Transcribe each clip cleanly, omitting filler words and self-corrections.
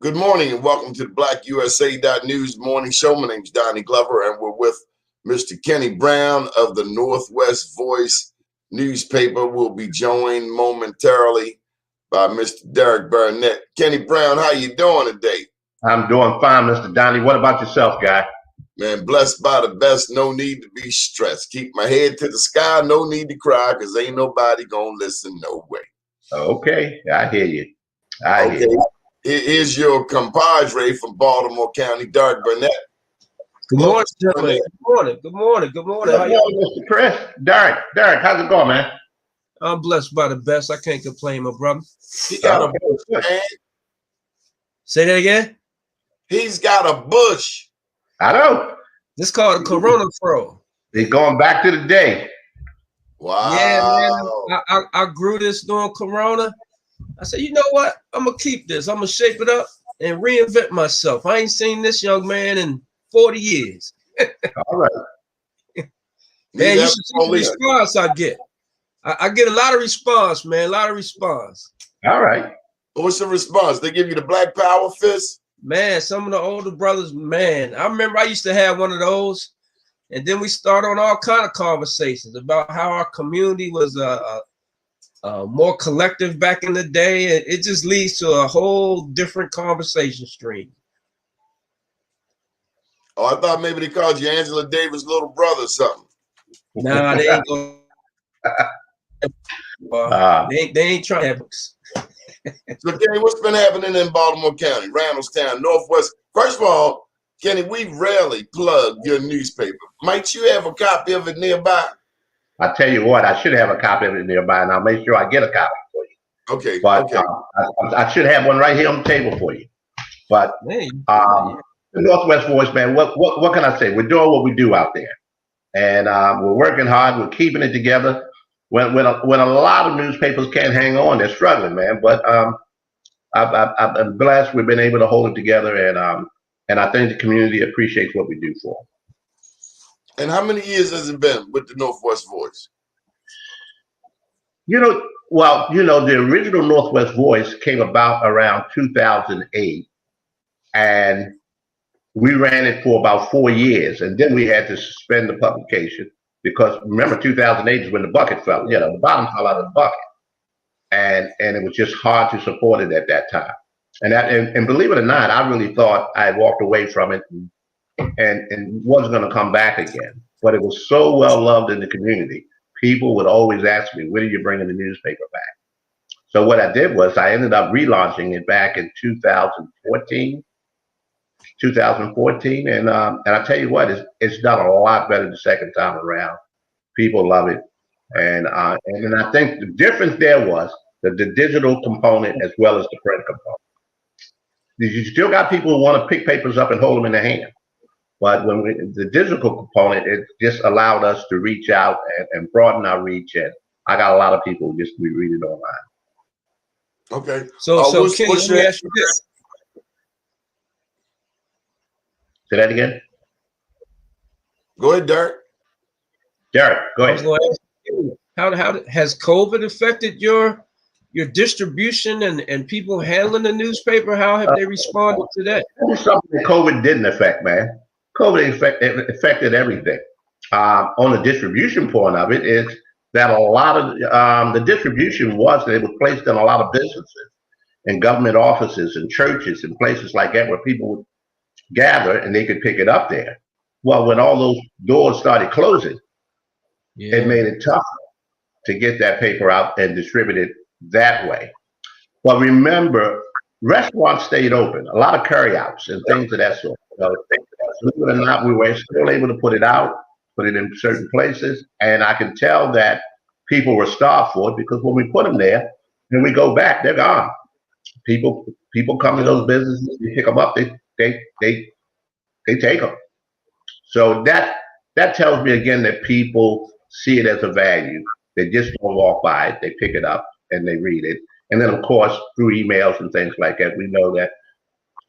Good morning and welcome to the BlackUSA.News Morning Show. My name is Donnie Glover and we're with Mr. Kenny Brown of the Northwest Voice newspaper. We'll be joined momentarily by Mr. Derrick Burnett. Kenny Brown, how you doing today? I'm doing fine, Mr. Donnie. What about yourself, guy? Man, blessed by the best, no need to be stressed. Keep my head to the sky, no need to cry, because ain't nobody gonna listen no way. Okay, I hear you. I hear you. Here's your compadre from Baltimore County, Derrick Burnett. Good morning, gentlemen. Good morning. Good morning. Good morning. Good morning, Mr. Chris. Derrick, how's it going, man? I'm blessed by the best. I can't complain, my brother. He got a bush, man. Say that again? He's got a bush. I know. This called a Corona Pro. He's going back to the day. Wow. Yeah, man. I grew this during Corona. I said, you know what? I'm going to keep this. I'm going to shape it up and reinvent myself. I ain't seen this young man in 40 years. All right. Man, you should see the response I get. I get a lot of response, man. A lot of response. All right. What's the response? They give you the Black Power fist? Man, some of the older brothers, man. I remember I used to have one of those. And then we start on all kind of conversations about how our community was more collective back in the day. It just leads to a whole different conversation stream. Oh, I thought maybe they called you Angela Davis' little brother or something. Nah, they ain't going. They ain't trying to have books. So, Kenny, what's been happening in Baltimore County, Randallstown, Northwest? First of all, Kenny, we rarely plug your newspaper. Might you have a copy of it nearby? I tell you what, I should have a copy of it nearby, and I'll make sure I get a copy for you. Okay. But okay. I should have one right here on the table for you. But Hey, the Northwest Voice, man, what can I say? We're doing what we do out there, and we're working hard. We're keeping it together. When a lot of newspapers can't hang on, they're struggling, man. But I've been blessed. We've been able to hold it together, and I think the community appreciates what we do for them. And how many years has it been with the Northwest Voice? The original Northwest Voice came about around 2008, and we ran it for about 4 years, and then we had to suspend the publication because remember 2008 is when the bucket fell, the bottom fell out of the bucket, and it was just hard to support it at that time. And believe it or not, I really thought I had walked away from it and wasn't going to come back again. But it was so well loved in the community. People would always ask me, when are you bringing the newspaper back? So what I did was I ended up relaunching it back in 2014. And I tell you what, it's done a lot better the second time around. People love it. And I think the difference there was the digital component as well as the print component. You still got people who want to pick papers up and hold them in their hand. But the digital component, it just allowed us to reach out and broaden our reach. And I got a lot of people who just read it online. Okay. So Kenny, let me ask you this. Say that again? Go ahead, Derrick. Derrick, go ahead. How has COVID affected your distribution and people handling the newspaper? How have they responded to that? That's something that COVID didn't affect, man. COVID affected everything. On the distribution point of it is that a lot of the distribution was that it was placed in a lot of businesses and government offices and churches and places like that where people would gather and they could pick it up there. Well, when all those doors started closing, it made it tough to get that paper out and distribute it that way. But remember, restaurants stayed open, a lot of carryouts and things of that sort. Believe it or not, we were still able to put it out, put it in certain places, and I can tell that people were starved for it because when we put them there and we go back, they're gone. People come to those businesses, they pick them up, they take them. So that tells me again that people see it as a value. They just don't walk by it, they pick it up and they read it. And then of course, through emails and things like that, we know that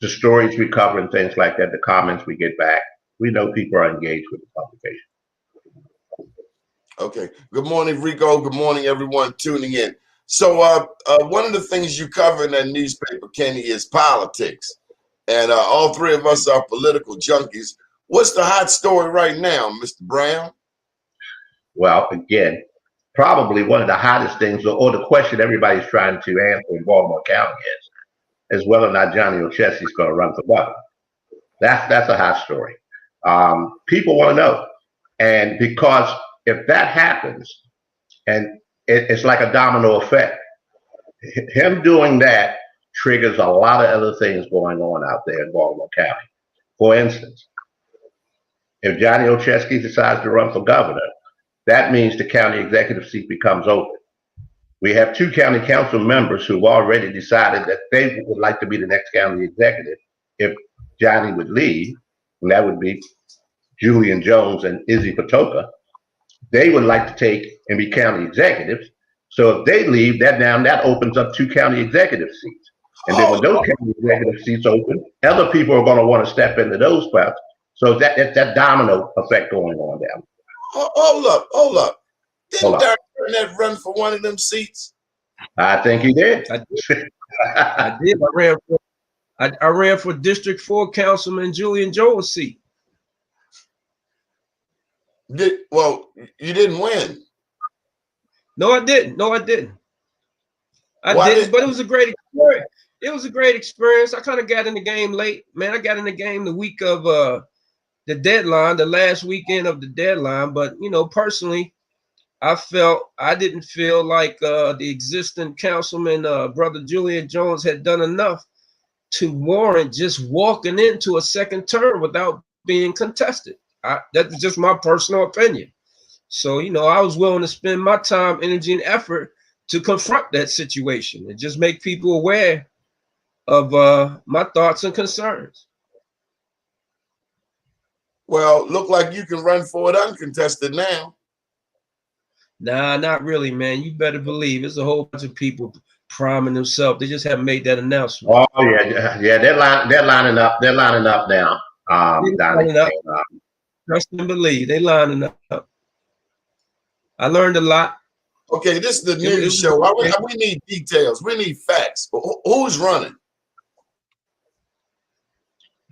the stories we cover and things like that, the comments we get back, we know people are engaged with the publication. Okay. Good morning, Rico. Good morning, everyone tuning in. So one of the things you cover in that newspaper, Kenny, is politics. and all three of us are political junkies. What's the hot story right now, Mr. Brown? Well, again, probably one of the hottest things, or the question everybody's trying to answer in Baltimore County is whether or not Johnny Olszewski's going to run for governor. That's a hot story. People want to know, and because if that happens, and it's like a domino effect, him doing that triggers a lot of other things going on out there in Baltimore County. For instance, if Johnny Olszewski decides to run for governor, that means the county executive seat becomes open. We have 2 county council members who've already decided that they would like to be the next county executive if Johnny would leave, and that would be Julian Jones and Izzy Patoka. They would like to take and be county executives. So if they leave, that opens up 2 county executive seats. And then when those county executive seats open, other people are going to want to step into those spots. So it's that domino effect going on down. Hold up. Didn't Derrick Burnett run for one of them seats? I think he did. I did. I ran for District 4 Councilman Julian Jones' seat. Well, you didn't win. No, I didn't. I didn't, but it was a great experience. It was a great experience. I kind of got in the game late. Man, I got in the game the week of the deadline, the last weekend of the deadline. But, personally, I didn't feel like the existing councilman, Brother Julian Jones, had done enough to warrant just walking into a second term without being contested. That's just my personal opinion. So, I was willing to spend my time, energy, and effort to confront that situation and just make people aware of my thoughts and concerns. Well, look like you can run for it uncontested now. Nah, not really, man. You better believe there's a whole bunch of people priming themselves. They just haven't made that announcement. Oh yeah. They're lining up. They're lining up now. Trust and believe. They lining up. I learned a lot. Okay, this is the news show. We need details. We need facts. Who's running?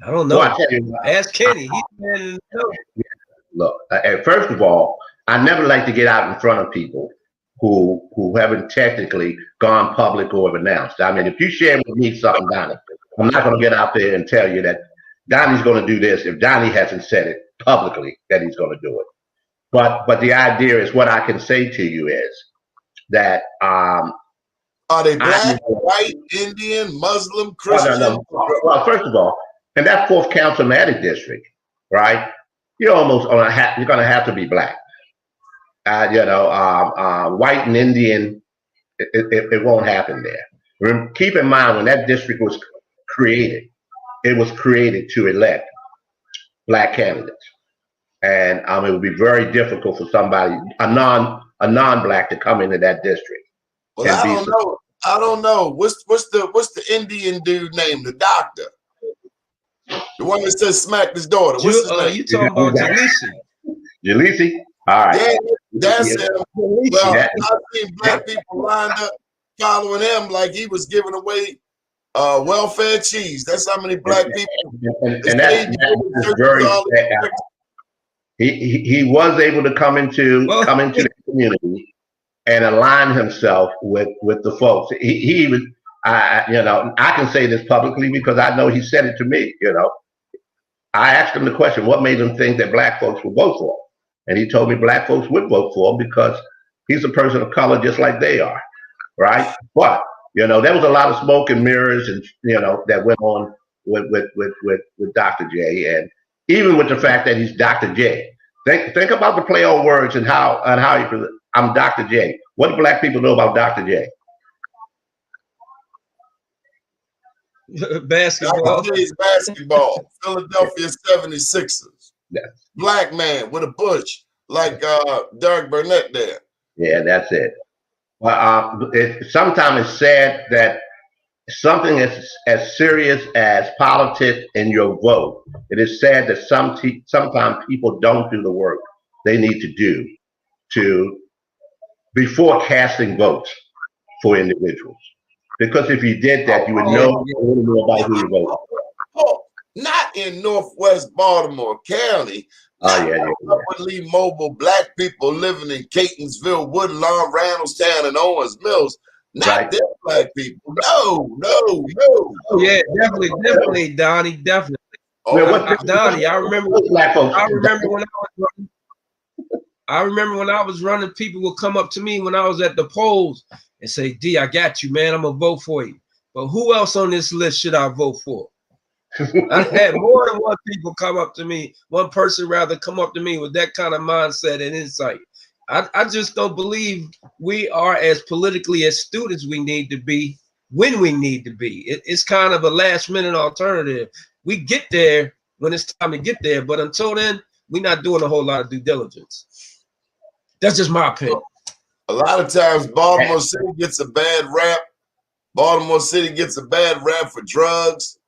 I don't know. Well, Ask Kenny. He's man in the Look, first of all, I never like to get out in front of people who haven't technically gone public or have announced. I mean, if you share with me something, Donnie, I'm not going to get out there and tell you that Donnie's going to do this if Donnie hasn't said it publicly that he's going to do it. But the idea is, what I can say to you is that are they black, white, Indian, Muslim, Christian? No. Well, first of all, in that 4th councilmatic district, right? You're almost going to have to be black. White and Indian, it won't happen there. Keep in mind, when that district was created, it was created to elect black candidates. And it would be very difficult for somebody, a non-black, to come into that district. Well, I don't know. What's the Indian dude named? The doctor, the one that says smacked his daughter. What's his name? You talking about Jalisi? Jalisi? All right. Yeah, that's him. Well, I've seen black people lined up following him like he was giving away welfare cheese. That's how many black people. And that's very. He was able to come into the community and align himself with the folks. He was, I can say this publicly because I know he said it to me. I asked him the question, what made him think that black folks would vote for him? And he told me black folks would vote for him because he's a person of color just like they are, right? But there was a lot of smoke and mirrors, and that went on with Dr. J, and even with the fact that he's Dr. J. Think about the play on words and how he. I'm Dr. J. What do black people know about Dr. J? Basketball. Dr. J's basketball. Philadelphia 76ers. Yes. Black man with a bush like Derrick Burnett there. Yeah, that's it. Well, sometimes it's sad that something as serious as politics and your vote, it is sad that sometimes people don't do the work they need to do before casting votes for individuals. Because if you did that, you would know a little more about who you vote. in Northwest Baltimore County. Upwardly mobile black people living in Catonsville, Woodlawn, Randallstown, and Owens Mills. Not them black people. No. Oh, yeah, definitely, Donnie, definitely. Donnie, I remember when I was running, people would come up to me when I was at the polls and say, D, I got you, man. I'm going to vote for you. But who else on this list should I vote for? I had more than one people come up to me, one person rather come up to me with that kind of mindset and insight. I just don't believe we are as politically astute as we need to be when we need to be. It's kind of a last minute alternative. We get there when it's time to get there, but until then, we're not doing a whole lot of due diligence. That's just my opinion. A lot of times Baltimore City gets a bad rap. Baltimore City gets a bad rap for drugs.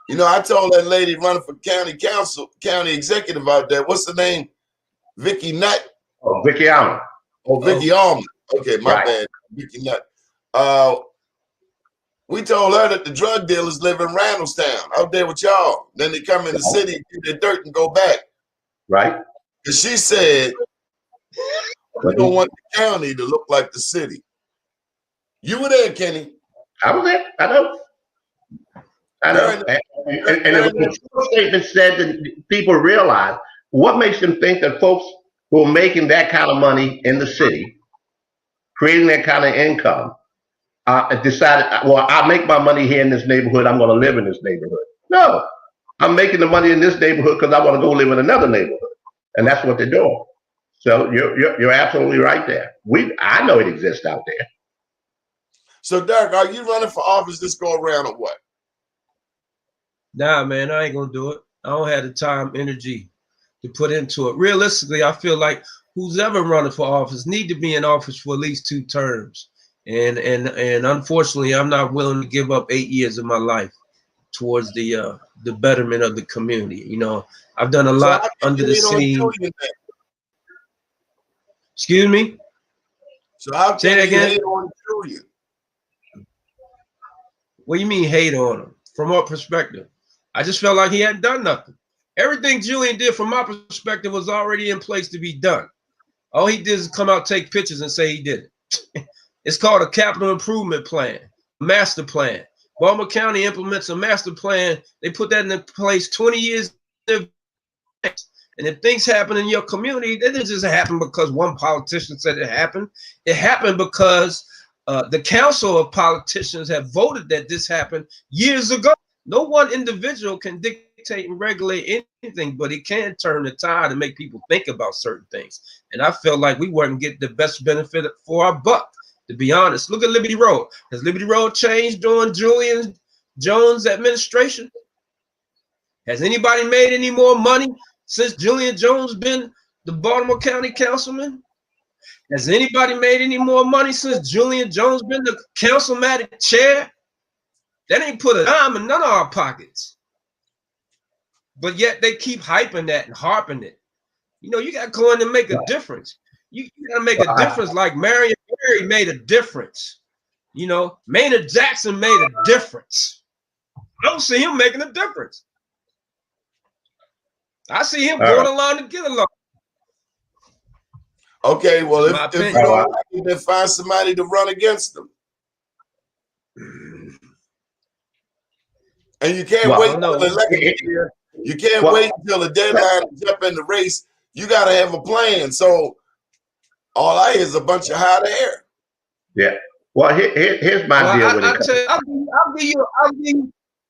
You know, I told that lady running for county executive out there, what's the name? Vicky Nutt? Oh, Vicky Allen. Oh, Vicky Allen. Okay, my bad. Vicky Nutt. We told her that the drug dealers live in Randallstown, out there with y'all. Then they come in the city, get their dirt, and go back. Right. And she said, we don't want the county to look like the city. You were there, Kenny. I was there. I know. And the statement said that people realize what makes them think that folks who are making that kind of money in the city, creating that kind of income, decided, well, I make my money here in this neighborhood. I'm going to live in this neighborhood. No, I'm making the money in this neighborhood because I want to go live in another neighborhood, and that's what they're doing. So you're absolutely right there. I know it exists out there. So, Derrick, are you running for office this go around or what? Nah, man, I ain't gonna do it. I don't have the time, energy to put into it. Realistically, I feel like who's ever running for office need to be in office for at least 2 terms. And unfortunately, I'm not willing to give up 8 years of my life towards the betterment of the community. You know, I've done a lot under the scene. Excuse me? So how say that again? Hate on Julian? What do you mean hate on him? From what perspective? I just felt like he hadn't done nothing. Everything Julian did from my perspective was already in place to be done. All he did is come out, take pictures, and say he did it. It's called a capital improvement plan, master plan. Baltimore County implements a master plan. They put that in place 20 years in advance. And if things happen in your community, it didn't just happen because one politician said it happened. It happened because the council of politicians have voted that this happened years ago. No one individual can dictate and regulate anything, but it can turn the tide and make people think about certain things. And I felt like we weren't getting the best benefit for our buck, to be honest. Look at Liberty Road. Has Liberty Road changed during Julian Jones' administration? Has anybody made any more money since Julian Jones been the Baltimore County councilman? Has anybody made any more money since Julian Jones been the councilmatic chair? That ain't put a dime in none of our pockets. But yet they keep hyping that and harping it. You know, you got to go in and make a difference. You got to make a difference like Marion Barry made a difference. You know, Maynard Jackson made a difference. I don't see him making a difference. I see him going along to get along. Okay, well, if you don't like it, then find somebody to run against them. And you can't wait until the election year. You can't wait until the deadline to jump in the race. You got to have a plan. So all I hear is a bunch of hot air. Yeah. Well, here's my deal with it.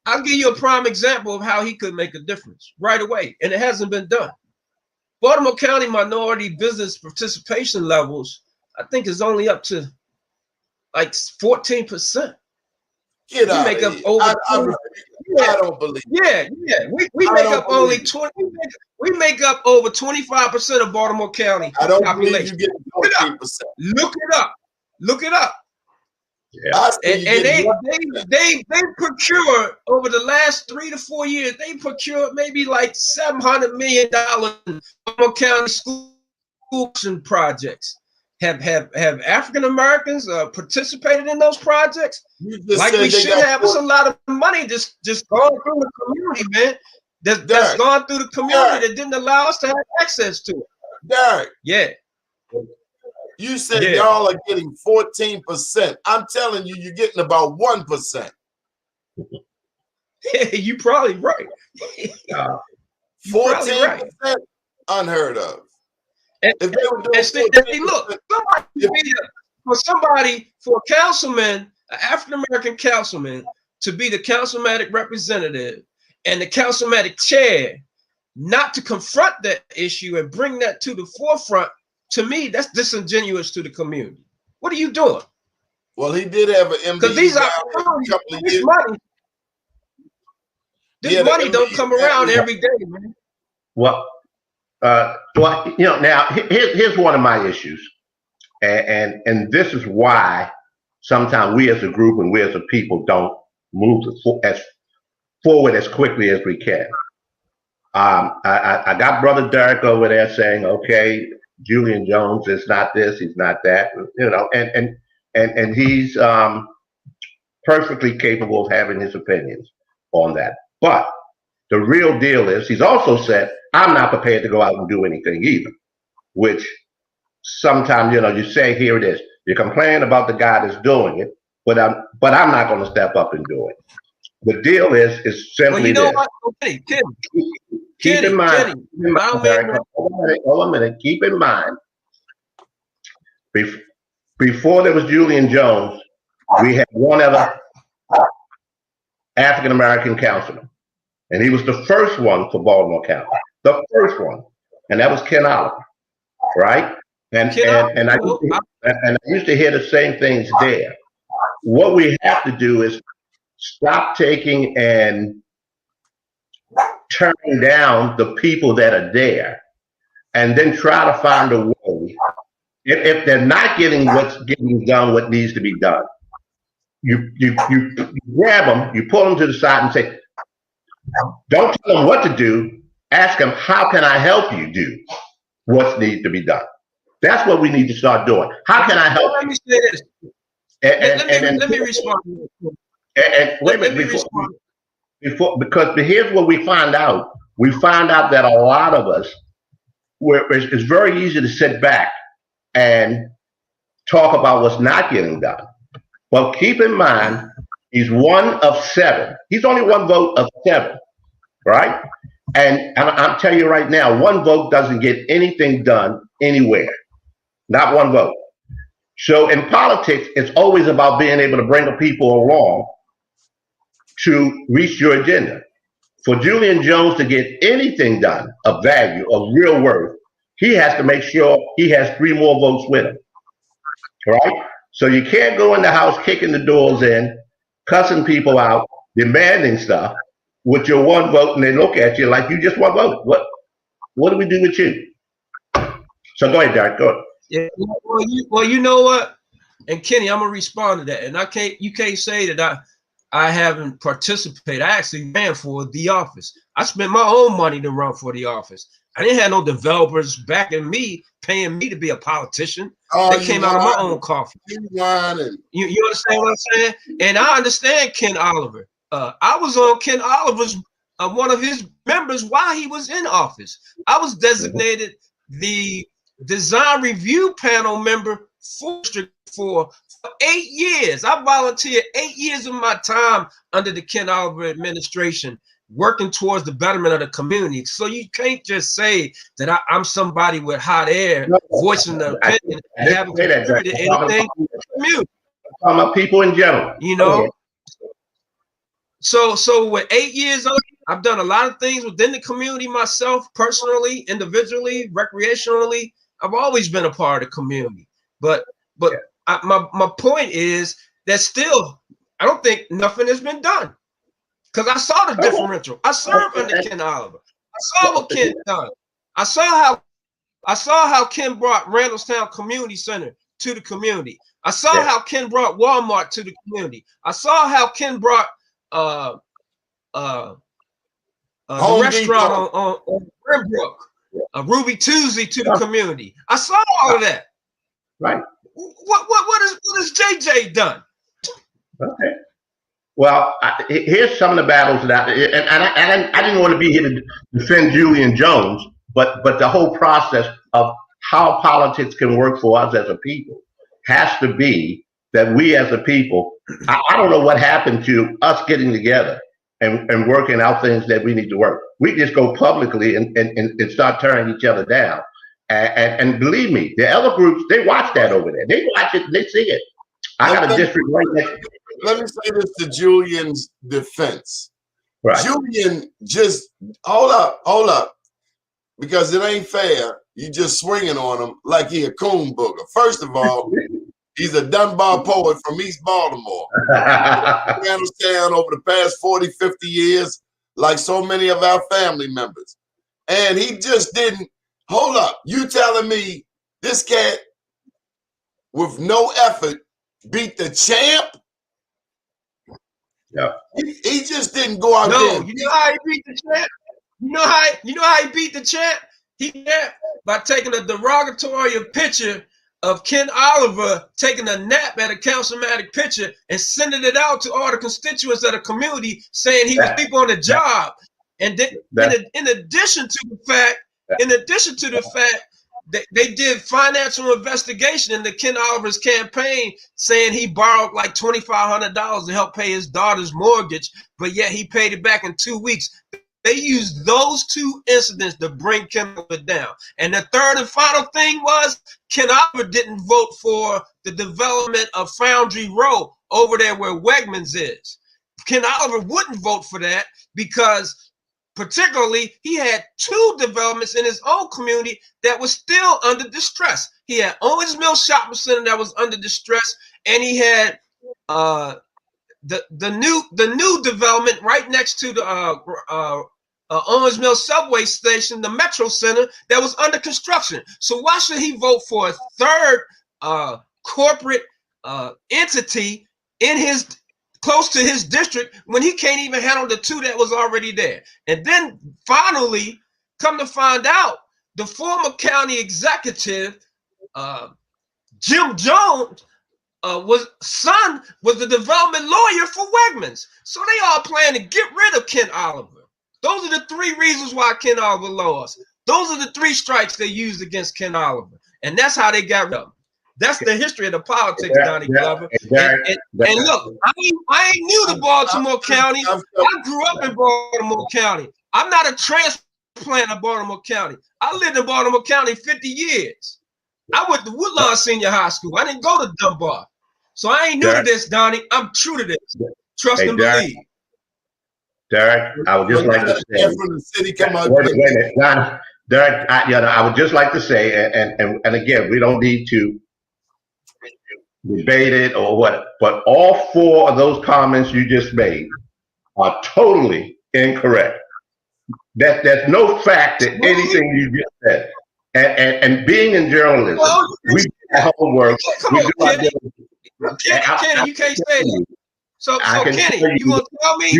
I'll give you a prime example of how he could make a difference right away, and it hasn't been done. Baltimore County minority business participation levels, I think, is only up to like 14%. Get out of here. I don't believe it. Yeah. We make up only 20. We make up over 25% of Baltimore County population. You get 14%. Look it up. Yeah. And they procured over the last 3 to 4 years. They procured maybe like $700 million in Baltimore County school projects. Have African Americans participated in those projects? Like we should have. It's a lot of money just going through the community, man. That's gone through the community that didn't allow us to have access to it. Derrick. Yeah. You said y'all are getting 14%. I'm telling you, you're getting about 1%. You probably right. 14%, unheard of. And, if they were doing look, for a councilman, an African American councilman, to be the councilmatic representative and the councilmatic chair, not to confront that issue and bring that to the forefront, to me, that's disingenuous to the community. What are you doing? Well, he did have an MBE. Because these are money. This money don't come around every day, man. Well, you know, now here's one of my issues, and this is why sometimes we as a group and we as a people don't move forward as quickly as we can. I got Brother Derrick over there saying, okay, Julian Jones is not this, he's not that, you know, and he's perfectly capable of having his opinions on that. But the real deal is he's also said, I'm not prepared to go out and do anything either, which sometimes, you know, you say, here it is. You complain about the guy that's doing it, but I'm not going to step up and do it. The deal is simply this. Keep in mind, hold a minute. Keep in mind, before there was Julian Jones, we had one other African American councilman, and he was the first one for Baltimore County, the first one, and that was Ken Oliver, right? And I used to hear the same things there. What we have to do is stop taking and turning down the people that are there, and then try to find a way. If they're not getting what's getting done, what needs to be done, you grab them, you pull them to the side and say, don't tell them what to do. Ask them, how can I help you do what needs to be done? That's what we need to start doing. How can I help you? Let me say this. Let me respond. And wait a minute, because here's what we find out. We find out that a lot of us, it's very easy to sit back and talk about what's not getting done. Well, keep in mind, he's one of 7. He's only one vote of 7, right? And I'm telling you right now, one vote doesn't get anything done anywhere. Not one vote. So in politics, it's always about being able to bring the people along to reach your agenda. For Julian Jones to get anything done of value, of real worth, he has to make sure he has 3 more votes with him, right? So you can't go in the house kicking the doors in, cussing people out, demanding stuff with your one vote, and they look at you like you just one vote. What do we do with you? So go ahead, Derrick. Go ahead. Yeah. Well, you know what? And Kenny, I'm gonna respond to that. And you can't say that I haven't participated. I actually ran for the office. I spent my own money to run for the office. I didn't have no developers backing me, paying me to be a politician. They came out of my own coffers. You understand what I'm saying? And I understand Ken Oliver. I was on Ken Oliver's, one of his members while he was in office. I was designated the design review panel member for 8 years. I volunteered 8 years of my time under the Ken Oliver administration, working towards the betterment of the community. So you can't just say that I'm somebody with hot air, voicing the opinion, and haven't contributed anything to the community. I'm talking about people in general. You know? So with 8 years old, I've done a lot of things within the community myself, personally, individually, recreationally. I've always been a part of the community. But my point is that still, I don't think nothing has been done. Because I saw the differential. I served under Ken Oliver. I saw what Ken done. I saw how Ken brought Randallstown Community Center to the community. I saw how Ken brought Walmart to the community. I saw how Ken brought the restaurant on Rimbrook, Ruby Tuesday to the community. I saw all of that. Right. What has JJ done? Okay. Well, here's some of the battles that I didn't want to be here to defend Julian Jones, but the whole process of how politics can work for us as a people has to be that we as a people, I don't know what happened to us getting together and working out things that we need to work. We just go publicly and start tearing each other down. And believe me, the other groups, they watch that over there. They watch it, they see it. I got a district right next. Let me say this to Julian's defense. Right. Julian, just hold up, because it ain't fair. You just swinging on him like he a coon booger. First of all, he's a Dunbar poet from East Baltimore. Afghanistan over the past 40, 50 years, like so many of our family members. And he just didn't, hold up, you telling me this cat with no effort beat the champ? Yeah. He just didn't go out No, there. you know how he beat the champ? You know how he beat the champ? He did by taking a derogatory picture of Ken Oliver taking a nap at a councilmatic picture and sending it out to all the constituents of the community saying he was sleeping on the job. And then, in addition to the fact that they did financial investigation into Ken Oliver's campaign, saying he borrowed like $2,500 to help pay his daughter's mortgage, but yet he paid it back in 2 weeks. They used those two incidents to bring Ken Oliver down. And the third and final thing was Ken Oliver didn't vote for the development of Foundry Row over there where Wegmans is. Ken Oliver wouldn't vote for that because particularly he had two developments in his own community that was still under distress. He had Owens Mill Shopping Center that was under distress, and he had the new development right next to the Owens Mill subway station, the Metro Center, that was under construction. So why should he vote for a third corporate entity in his close to his district when he can't even handle the two that was already there? And then finally, come to find out, the former county executive, Jim Jones, was the development lawyer for Wegmans. So they all plan to get rid of Ken Oliver. Those are the three reasons why Ken Oliver lost. Those are the three strikes they used against Ken Oliver. And that's how they got rid of him. That's the history of the politics, Donnie Glover. And look, I ain't new to Baltimore County. I grew up in Baltimore County. I'm not a transplant of Baltimore County. I lived in Baltimore County 50 years. I went to Woodlawn Senior High School. I didn't go to Dunbar. So I ain't new to this, Donnie. I'm true to this. Trust and believe. Derrick, I would just like to say, from the city, come out. Derrick, I would just like to say, and again, we don't need to debate it or what, but all four of those comments you just made are totally incorrect. There's no fact to anything you just said. And being in journalism, we do our homework. We do our Kenny, you can't say that. So Kenny, you gonna tell me,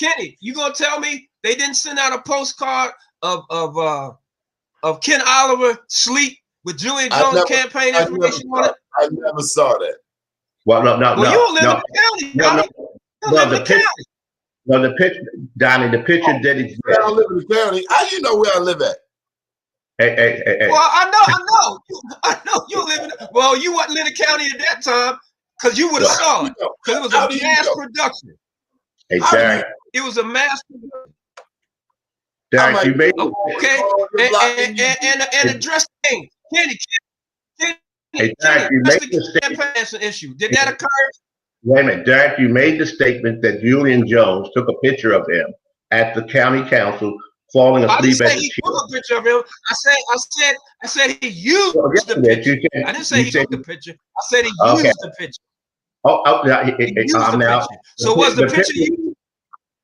Kenny, you gonna tell me they didn't send out a postcard of Ken Oliver sleep with Julian Jones campaign information on it? I never saw that. Well, no. You don't live in the county, No, the picture, Donnie, the picture did exist. I don't live in the county. How you know where I live at? Hey. Well, I know you live in. Well, you wasn't in the county at that time because you would have saw it because it was a mass production. Hey, Derrick. It was a mass production. Derrick, you made and address the thing, Kenny. Hey, Derrick, you made the campaign issue. Did that occur? Wait a minute, Derrick, you made the statement that Julian Jones took a picture of him at the county council falling asleep at the he took a picture of him. I said he used the picture. I didn't say he took the picture. I said he used the picture. Now, so was the picture used?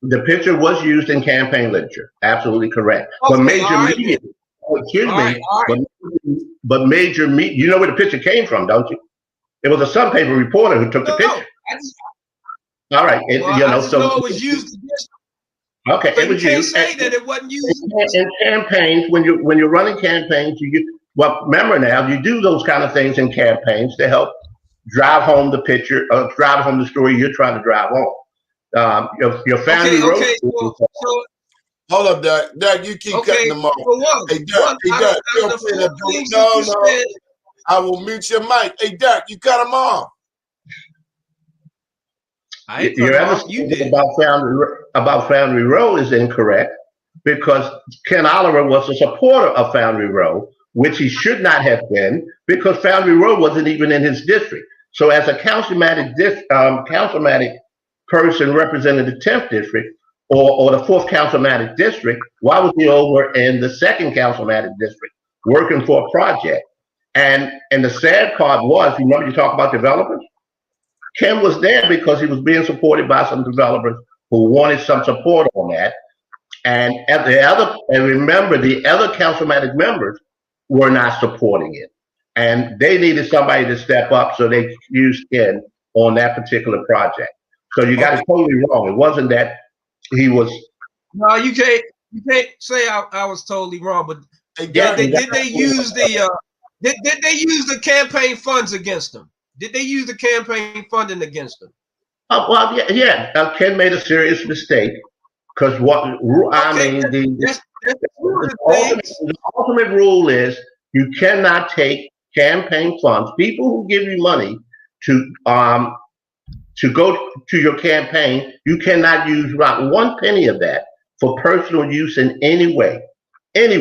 The picture was used in campaign literature. Absolutely correct. Okay, but major media, but major media, you know where the picture came from, don't you? It was a Sun paper reporter who took the picture. All right, I know it was used. Okay, So it was you you. can't say that it wasn't you. In campaigns, when you're running campaigns, well, remember now, you do those kind of things in campaigns to help drive home the picture, drive home the story you're trying to drive home. Your family wrote. Okay. So Hold up, Derrick. Derrick, you keep cutting them off. For one, Hey, Derrick, you out don't of play the that. four things No, that you said, I will mute your mic. Hey, Derrick, you cut them off. I ain't cut Your them off. You understanding did. about Foundry Road is incorrect because Ken Oliver was a supporter of Foundry Road, which he should not have been because Foundry Road wasn't even in his district. So as a councilmatic person representing the 10th district or the 4th councilmatic district, why was he over in the 2nd councilmatic district working for a project? And the sad part was, remember you talk about developers? Ken was there because he was being supported by some developers who wanted some support on that. And remember, the other councilmatic members were not supporting it. And they needed somebody to step up, so they used Ken on that particular project. So you got it totally wrong. It wasn't that he was. No, you can't say I was totally wrong. But did they use the campaign funds against them? Did they use the campaign funding against them? Well, yeah. Ken made a serious mistake because the ultimate rule is you cannot take campaign funds. People who give you money to go to your campaign, you cannot use not one penny of that for personal use in any way. And a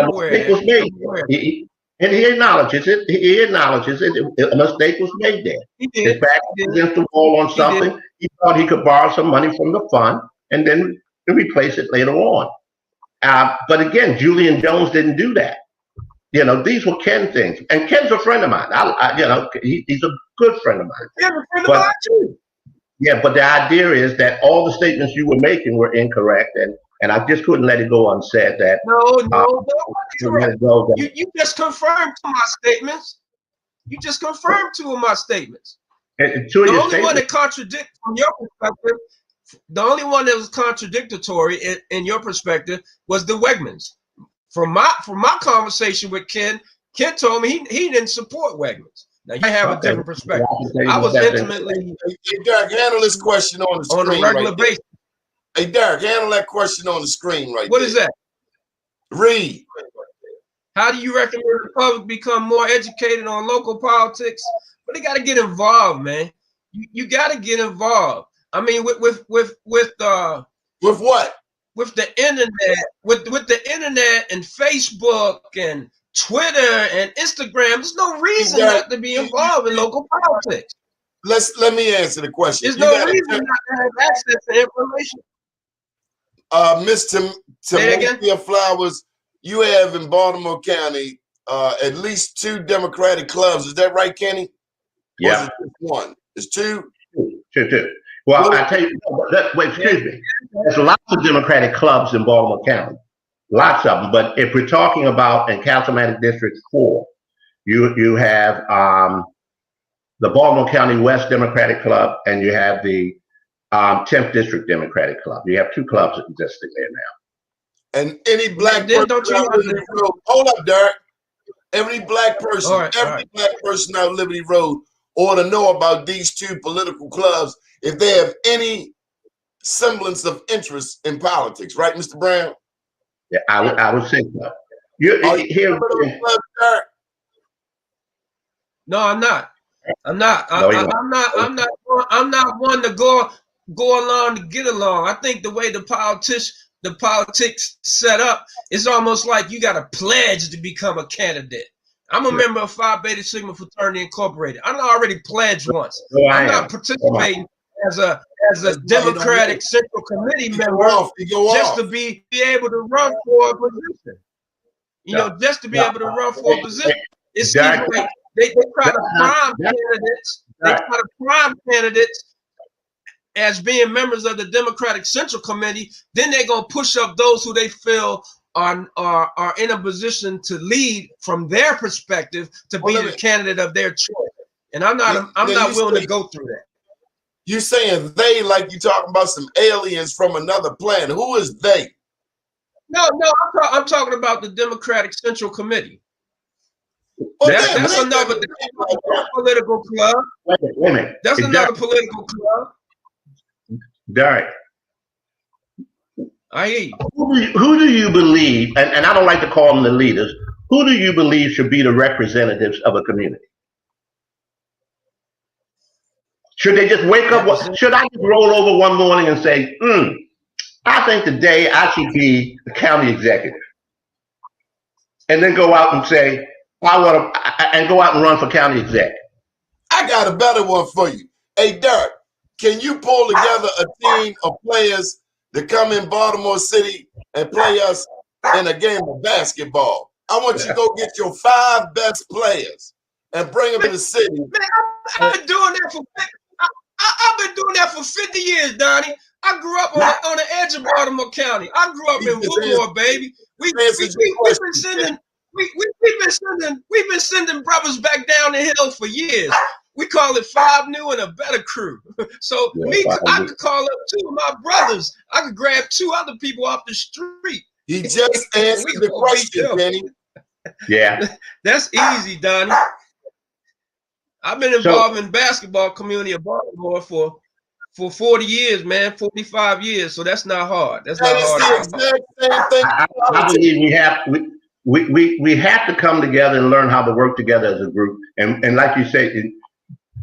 mistake was made. And he acknowledges it. A mistake was made there. His back against the wall on something. He thought he could borrow some money from the fund and then replace it later on. But again, Julian Jones didn't do that. These were Ken things. And Ken's a friend of mine. He's a good friend of mine. Yeah, a friend of mine too. Yeah, but the idea is that all the statements you were making were incorrect, and I just couldn't let it go unsaid that. No, you just confirmed to my statements. You just confirmed two of my statements. The only one that contradicts from your perspective, the only one that was contradictory in your perspective was the Wegmans. From my conversation with Ken told me he didn't support Wegmans. Now you have a different perspective. I was intimately. Hey, Derrick, handle this question on the screen on a regular basis. Hey, Derrick, handle that question on the screen right What there. is that? Read. How do you recommend the public become more educated on local politics? But they got to get involved, man. You got to get involved. I mean, with what? With the internet, with the internet and Facebook and Twitter and Instagram, there's no reason not to be involved in local politics. Let me answer the question. There's no reason not to have access to information. Miss Timothea Flowers, you have in Baltimore County at least 2 Democratic clubs. Is that right, Kenny? Yeah. Or is it one? It's 2? Two. Well, I tell you, excuse me. There's lots of Democratic clubs in Baltimore County. Lots of them. But if we're talking about in Councilmatic District 4, you have the Baltimore County West Democratic Club and you have the 10th District Democratic Club. You have 2 clubs existing there now. And any black person out Liberty Road. Hold up, Derrick. Every black person, black person out Liberty Road ought to know about these 2 political clubs if they have any semblance of interest in politics, right, Mr. Brown? Yeah, I would say so. No, I'm not. I'm not one to go along to get along. I think the way the politics set up, it's almost like you got to pledge to become a candidate. I'm a member of Phi Beta Sigma Fraternity Incorporated. I'm already pledged once. I'm not participating as a Democratic Central Committee member just to be able to run for a position. Just to be able to run for a position. It's like they try to prime candidates. They try to prime candidates as being members of the Democratic Central Committee. Then they're gonna push up those who they feel are in a position to lead from their perspective to be the candidate of their choice. And I'm not willing to go through that. You saying they like you talking about some aliens from another planet. Who is they? No, I'm talking about the Democratic Central Committee. Well, That's another political club. Wait a minute. That's another political club. Derrick, I hear you. who do you believe, and I don't like to call them the leaders, who do you believe should be the representatives of a community? Should they just wake up? Should I just roll over one morning and say, I think today I should be the county executive? And then go out and say, and go out and run for county exec. I got a better one for you. Hey, Derrick, can you pull together a team of players to come in Baltimore City and play us in a game of basketball? I want you to go get your 5 best players and bring them to the city. Man, I've been doing that for I've been doing that for 50 years, Donnie. I grew up on the edge of Baltimore County. I grew up in Woodmore, baby. We've been sending brothers back down the hill for years. We call it 5 new and a better crew. So I could call up 2 of my brothers. I could grab 2 other people off the street. He just answered the question, Kenny. Yeah. That's easy, Donnie. I've been involved in basketball community of Baltimore for 40 years, man, 45 years. So that's not hard. That's not hard. The exact same thing. I believe we have to come together and learn how to work together as a group. And like you say,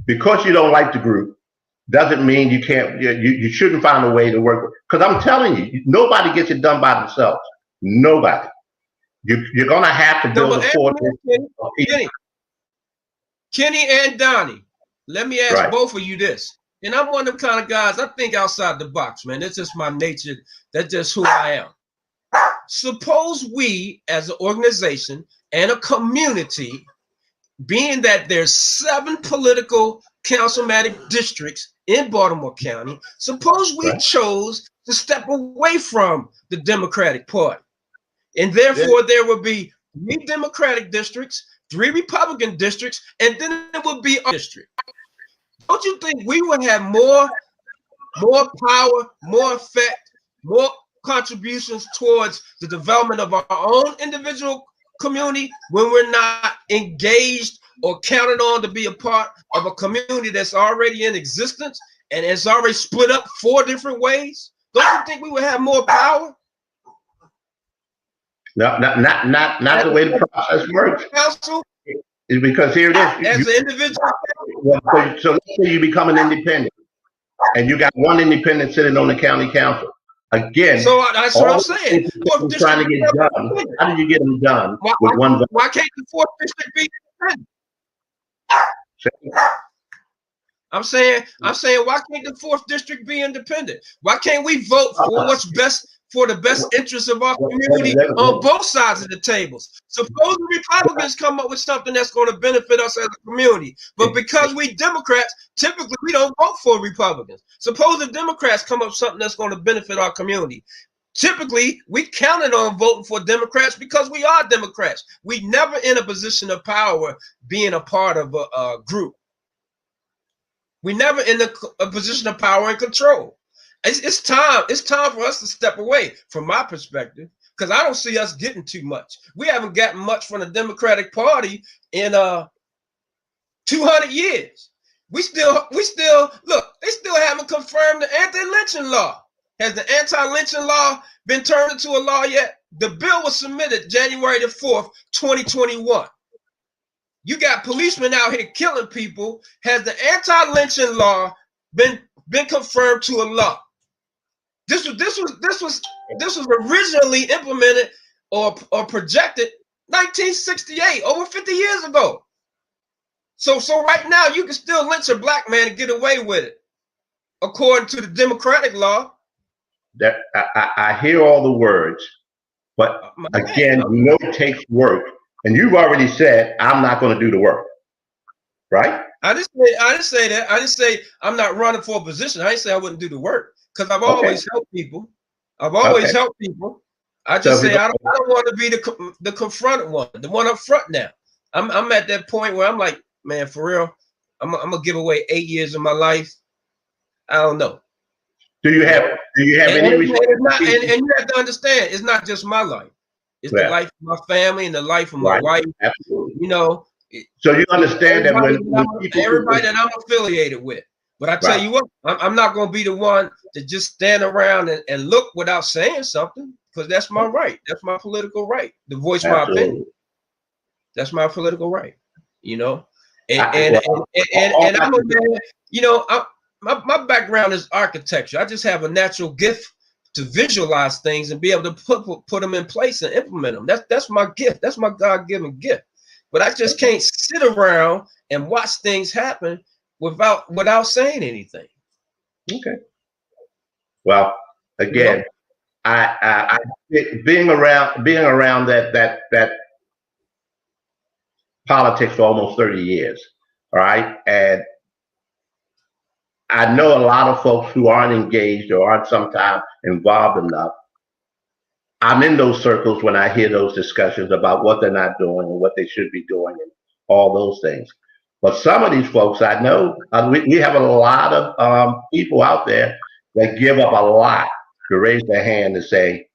because you don't like the group, doesn't mean you can't. You shouldn't find a way to work. Because I'm telling you, nobody gets it done by themselves. Nobody. You're gonna have to build a force. Kenny and Donnie, let me ask both of you this. And I'm one of them kind of guys, I think outside the box, man. That's just my nature. That's just who I am. Suppose we, as an organization and a community, being that there's 7 political councilmatic districts in Baltimore County, suppose we chose to step away from the Democratic Party. And therefore, there would be 3 Democratic districts, 3 Republican districts, and then it would be a district. Don't you think we would have more power, more effect, more contributions towards the development of our own individual community when we're not engaged or counted on to be a part of a community that's already in existence and it's already split up 4 different ways? Don't you think we would have more power? No, not the way the process works. Council? It's because here it is. As an individual? So let's say you become an independent and you got 1 independent sitting on the county council. Again, so that's what I'm saying. Trying to get done. How do you get them done with 1 vote? Why can't the 4th district be independent? I'm saying, why can't the 4th district be independent? Why can't we vote for what's best for the best interests of our community on both sides of the tables? Suppose the Republicans come up with something that's going to benefit us as a community, but because we Democrats, typically we don't vote for Republicans. Suppose the Democrats come up with something that's going to benefit our community. Typically, we counted on voting for Democrats because we are Democrats. We never in a position of power being a part of a group. We never in a position of power and control. It's time for us to step away from my perspective, because I don't see us getting too much. We haven't gotten much from the Democratic Party in 200 years. We still look, they still haven't confirmed the anti-lynching law. Has the anti-lynching law been turned into a law yet? The bill was submitted January the 4th, 2021. You got policemen out here killing people. Has the anti-lynching law been confirmed to a law? This was originally implemented or projected 1968, over 50 years ago. So right now you can still lynch a black man and get away with it, according to the Democratic law. That I hear all the words, but again, it takes work, and you've already said I'm not going to do the work, right? I didn't say that. I didn't say I'm not running for a position. I didn't say I wouldn't do the work, because I've always helped people. I've always helped people. I just say I don't want to be the confronted one, the one up front now. I'm at that point where I'm like, man, for real, I'm gonna give away 8 years of my life I don't know. Do you have any and you have to understand, it's not just my life. It's the life of my family and the life of my wife. Absolutely. You know. So you understand that when everybody that I'm affiliated with. But I tell you what, I'm not going to be the one to just stand around and look without saying something, because that's my right. That's my political right to voice my opinion. That's my political right, you know. And I'm a man, you know, my background is architecture. I just have a natural gift to visualize things and be able to put them in place and implement them. That's my gift. That's my God-given gift. But I just can't sit around and watch things happen without saying anything. Okay. Well, again, I being around that politics for almost 30 years. All right. And I know a lot of folks who aren't engaged or aren't sometimes involved enough. I'm in those circles when I hear those discussions about what they're not doing and what they should be doing and all those things. But some of these folks I know, we have a lot of people out there that give up a lot to raise their hand and say,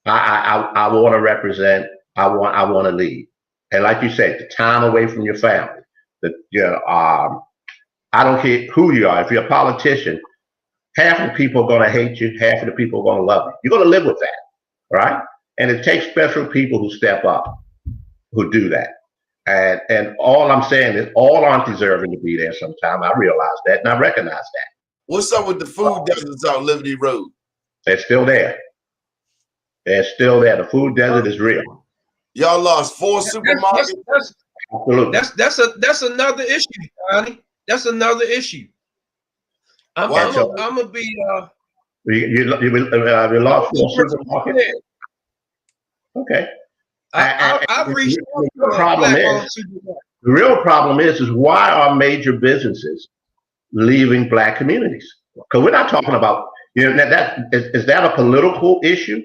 I want to represent, I want to lead. And like you said, the time away from your family, I don't care who you are. If you're a politician, half of the people are going to hate you, half of the people are going to love you. You're going to live with that, right? And it takes special people who step up, who do that. And all I'm saying is all aren't deserving to be there sometime. I realize that and I recognize that. What's up with the food deserts out Liberty Road? They're still there. They're still there. The food desert is real. Y'all lost 4 supermarkets? Absolutely. That's another issue, Johnny. That's another issue. I'm gonna be you lost 4 supermarkets. Okay. I've reached the real problem is why are major businesses leaving Black communities? Because we're not talking about, you know, is that a political issue?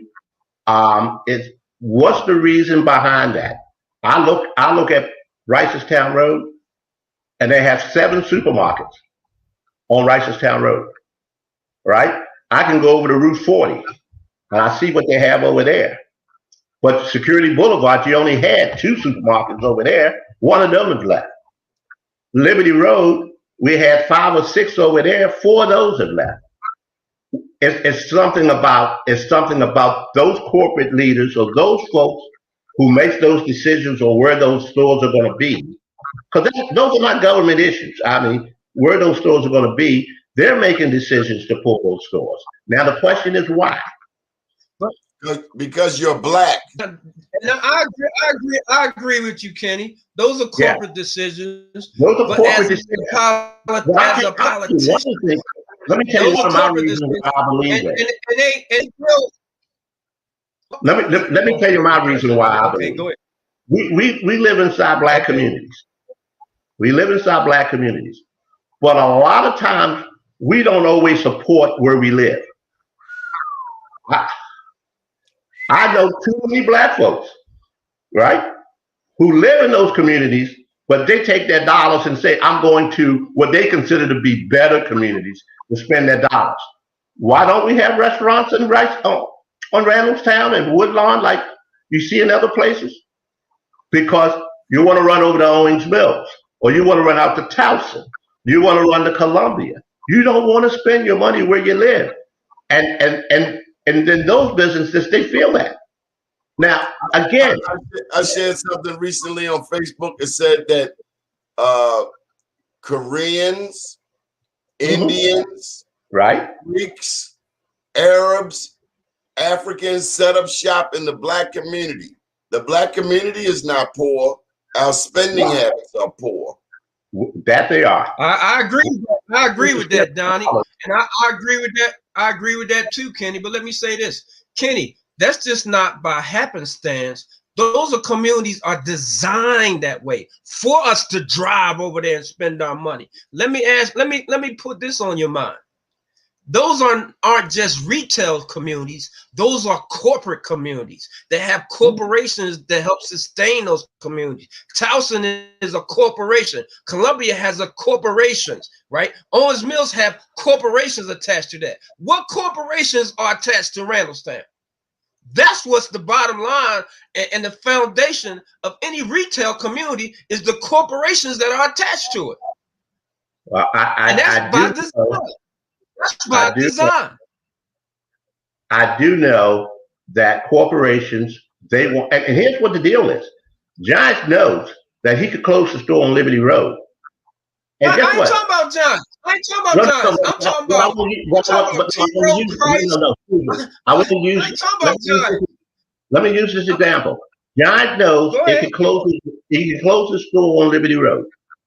What's the reason behind that? I look at Ricestown Road, and they have 7 supermarkets on Ricestown Road. Right? I can go over to Route 40 and I see what they have over there. But Security Boulevard, you only had 2 supermarkets over there. One of them is left. Liberty Road, we had 5 or 6 over there. 4 of those have left. It's something about those corporate leaders or those folks who make those decisions on where those stores are going to be. Because those are not government issues. I mean, where those stores are going to be, they're making decisions to pull those stores. Now the question is why? Because you're Black. And I agree with you, Kenny. Those are corporate decisions. Those are corporate decisions. As a politician, let me tell you one of my reasons why I believe that. Let me tell you my reason why I believe. Go ahead. We live inside Black communities. We live inside Black communities. But a lot of times we don't always support where we live. I know too many Black folks, right, who live in those communities, but they take their dollars and say, I'm going to what they consider to be better communities to spend their dollars. Why don't we have restaurants on Randallstown and Woodlawn like you see in other places? Because you want to run over to Owings Mills, or you want to run out to Towson, you want to run to Columbia. You don't want to spend your money where you live. And then those businesses, they feel that. Now, again, I shared something recently on Facebook. It said that Koreans, Indians, right, Greeks, Arabs, Africans set up shop in the Black community. The Black community is not poor. Our spending habits are poor. That they are. I agree. I agree with that, Donnie, and I agree with that. I agree with that too, Kenny. But let me say this, Kenny. That's just not by happenstance. Those are communities are designed that way for us to drive over there and spend our money. Let me put this on your mind. those aren't just retail communities. Those are corporate communities. They have corporations that help sustain those communities. Towson is a corporation. Columbia has a corporations, right? Owens Mills have corporations attached to that. What corporations are attached to Randallstown? That's what's the bottom line, and the foundation of any retail community is the corporations that are attached to it. Well, And that's by design. That's by design. I do know that corporations, they want, and here's what the deal is. Giants knows that he could close the store on Liberty Road. And I ain't talking about Giants. I ain't talking about Giants. I'm talking about T-Road Price. I want to use. I ain't talking about Giants. Let me use this example. Giant knows he can close the store on Liberty Road,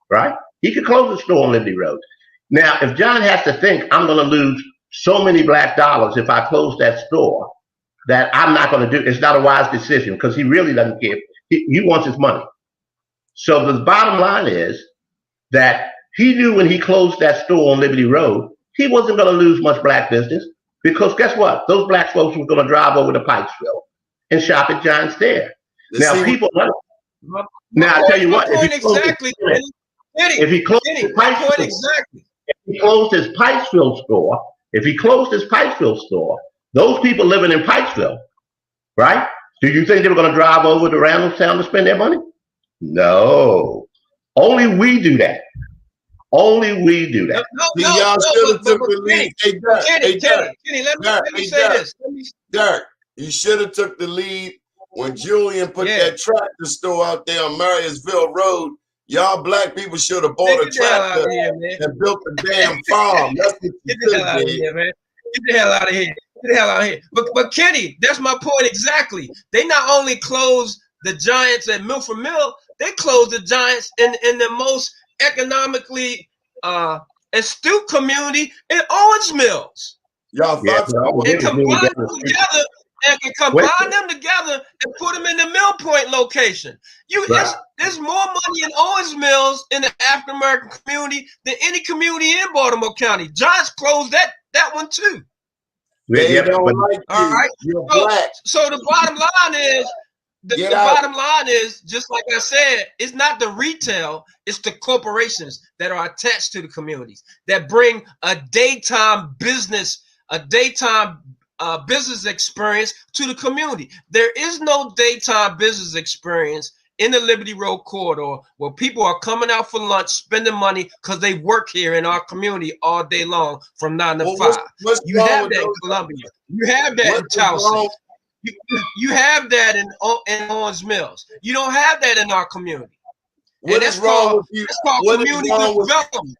right? He could close the store on Liberty Road. Now, if John has to think, I'm going to lose so many black dollars if I close that store, that I'm not going to do, it's not a wise decision because he really doesn't care. He wants his money. So the bottom line is that he knew when he closed that store on Liberty Road, he wasn't going to lose much black business because guess what? Those black folks were going to drive over to Pikesville and shop at Giant's there. Now, people, now I tell you what, if he closed his Pikesville store, those people living in Pikesville, right? Do you think they were going to drive over to Randallstown to spend their money? No. Only we do that. Only we do that. Y'all should have took the lead. Kenny, let me say this. Derrick, you should have took the lead when Julian put that tractor store out there on Marysville Road. Y'all black people should have bought a tractor and built a damn farm. That's what you Get the hell out of here, man. Get the hell out of here. Get the hell out of here. But Kenny, that's my point exactly. They not only closed the Giants at Milford Mill, they closed the Giants in the most economically astute community in Owens Mills. Y'all thought so? And combine them together and put them in the Mill Point location. There's more money in Owens Mills in the African American community than any community in Baltimore County. Giants closed that one too. They don't like you. All right. You're black. So the bottom line is, the bottom line is, just like I said, it's not the retail, it's the corporations that are attached to the communities that bring a daytime business experience to the community. There is no daytime business experience in the Liberty Road corridor where people are coming out for lunch, spending money because they work here in our community all day long from 9 to 5. You have that in Columbia. You have that in Towson. You have that in Owens Mills. You don't have that in our community. What is wrong with you? It's called community development.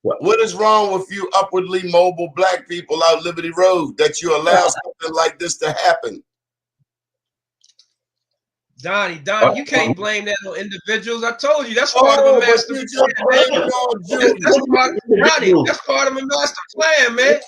What is wrong with you upwardly mobile black people out Liberty Road that you allow something like this to happen? Donnie, you can't blame that on individuals. I told you that's part of a master plan. That's part of a master plan, man.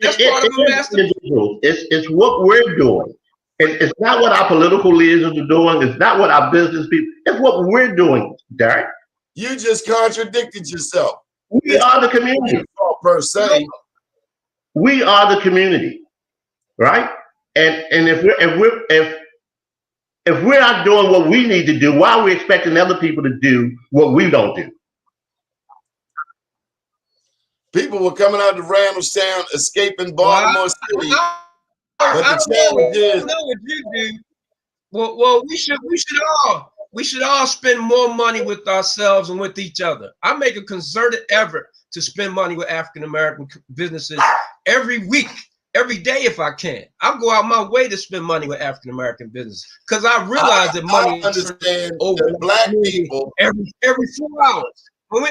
That's part of a master plan. It's what we're doing. It's not what our political leaders are doing. It's not what our business people. It's what we're doing, Derrick. You just contradicted yourself. We are the community, per se. We are the community, right? And if we're not doing what we need to do, why are we expecting other people to do what we don't do? People were coming out of Randallstown, escaping Baltimore City. I don't know what you do. Well, we should all spend more money with ourselves and with each other. I make a concerted effort to spend money with African American businesses every week, every day if I can. I'll go out my way to spend money with African American businesses because I realize that money understand over black people every 4 hours. When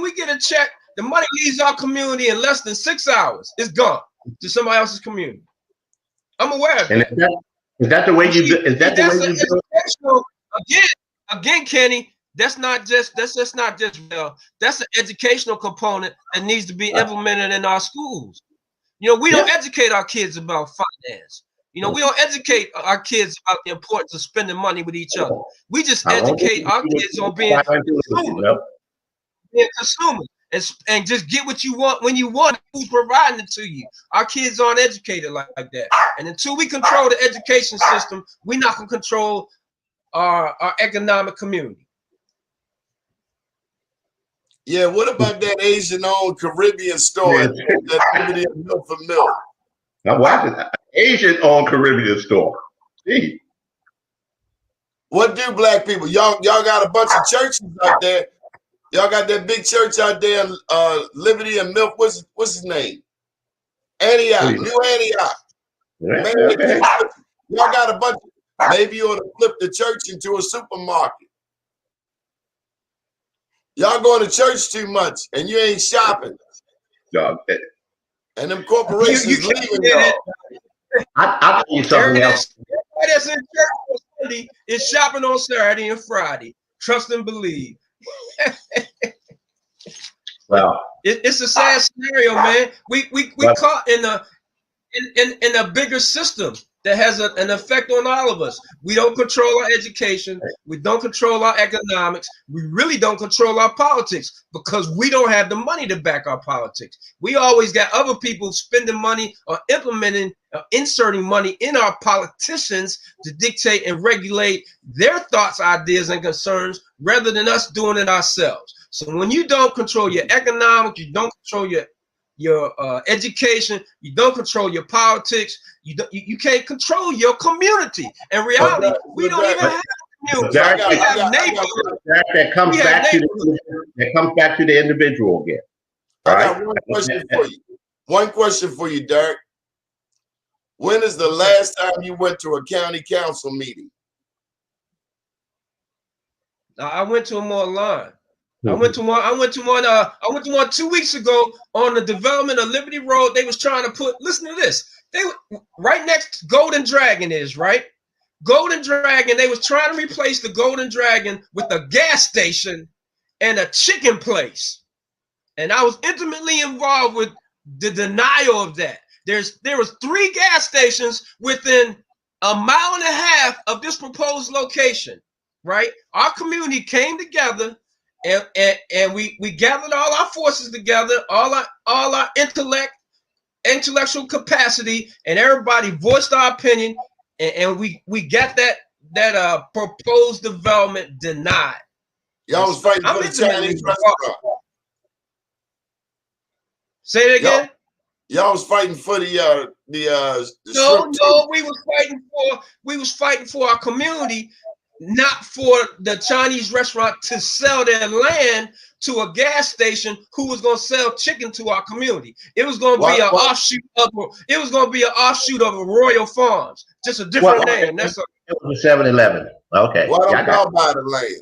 we get a check, the money leaves our community in less than 6 hours. It's gone to somebody else's community. I'm aware of that. Is that the way you do? Is that the way you do it? Again, Kenny, that's just not just that's an educational component that needs to be implemented in our schools. We don't educate our kids about finance. We don't educate our kids about the importance of spending money with each other. We just educate our kids on being consumers. and just get what you want when you want. Who's providing it to you? Our kids aren't educated like that. And until we control the education system, we're not going to control our economic community. Yeah, what about that Asian-owned Caribbean store that Liberty and Milk for Milk? Now, watch it. Asian-owned Caribbean store. Gee. What do black people? Y'all got a bunch of churches out there. Y'all got that big church out there, Liberty and Milk. What's his name? Antioch, New Antioch. Okay. Y'all got a bunch. Maybe you ought to flip the church into a supermarket. Y'all going to church too much, and you ain't shopping. And them corporations leaving y'all. I'll tell you something else. Everybody that's in church on Sunday is shopping on Saturday and Friday. Trust and believe. Well, it's a sad scenario, man. We caught in a bigger system that has an effect on all of us. We don't control our education. We don't control our economics. We really don't control our politics because we don't have the money to back our politics. We always got other people spending money or inserting money in our politicians to dictate and regulate their thoughts, ideas, and concerns rather than us doing it ourselves. So when you don't control your economics, you don't control your education, you don't control your politics, you can't control your community. In reality, we don't even have a community. That comes back to the individual again. I got one question for you. One question for you, Derrick. When is the last time you went to a county council meeting? I went to them online. I went to one 2 weeks ago on the development of Liberty Road. They was trying to put, listen to this. They right next to Golden Dragon is, right? Golden Dragon, they was trying to replace the Golden Dragon with a gas station and a chicken place. And I was intimately involved with the denial of that. There was 3 gas stations within a mile and a half of this proposed location, right? Our community came together and we gathered all our forces together, all our intellectual capacity, and everybody voiced our opinion, and we got that proposed development denied. Y'all was fighting for the Chinese restaurant. Say it again. Y'all was fighting for the no, we was fighting for our community, not for the Chinese restaurant to sell their land to a gas station who was going to sell chicken to our community. It was going to be an offshoot of a Royal Farms, just a different name. That's it was a 7-Eleven. Okay. Why don't y'all buy the land?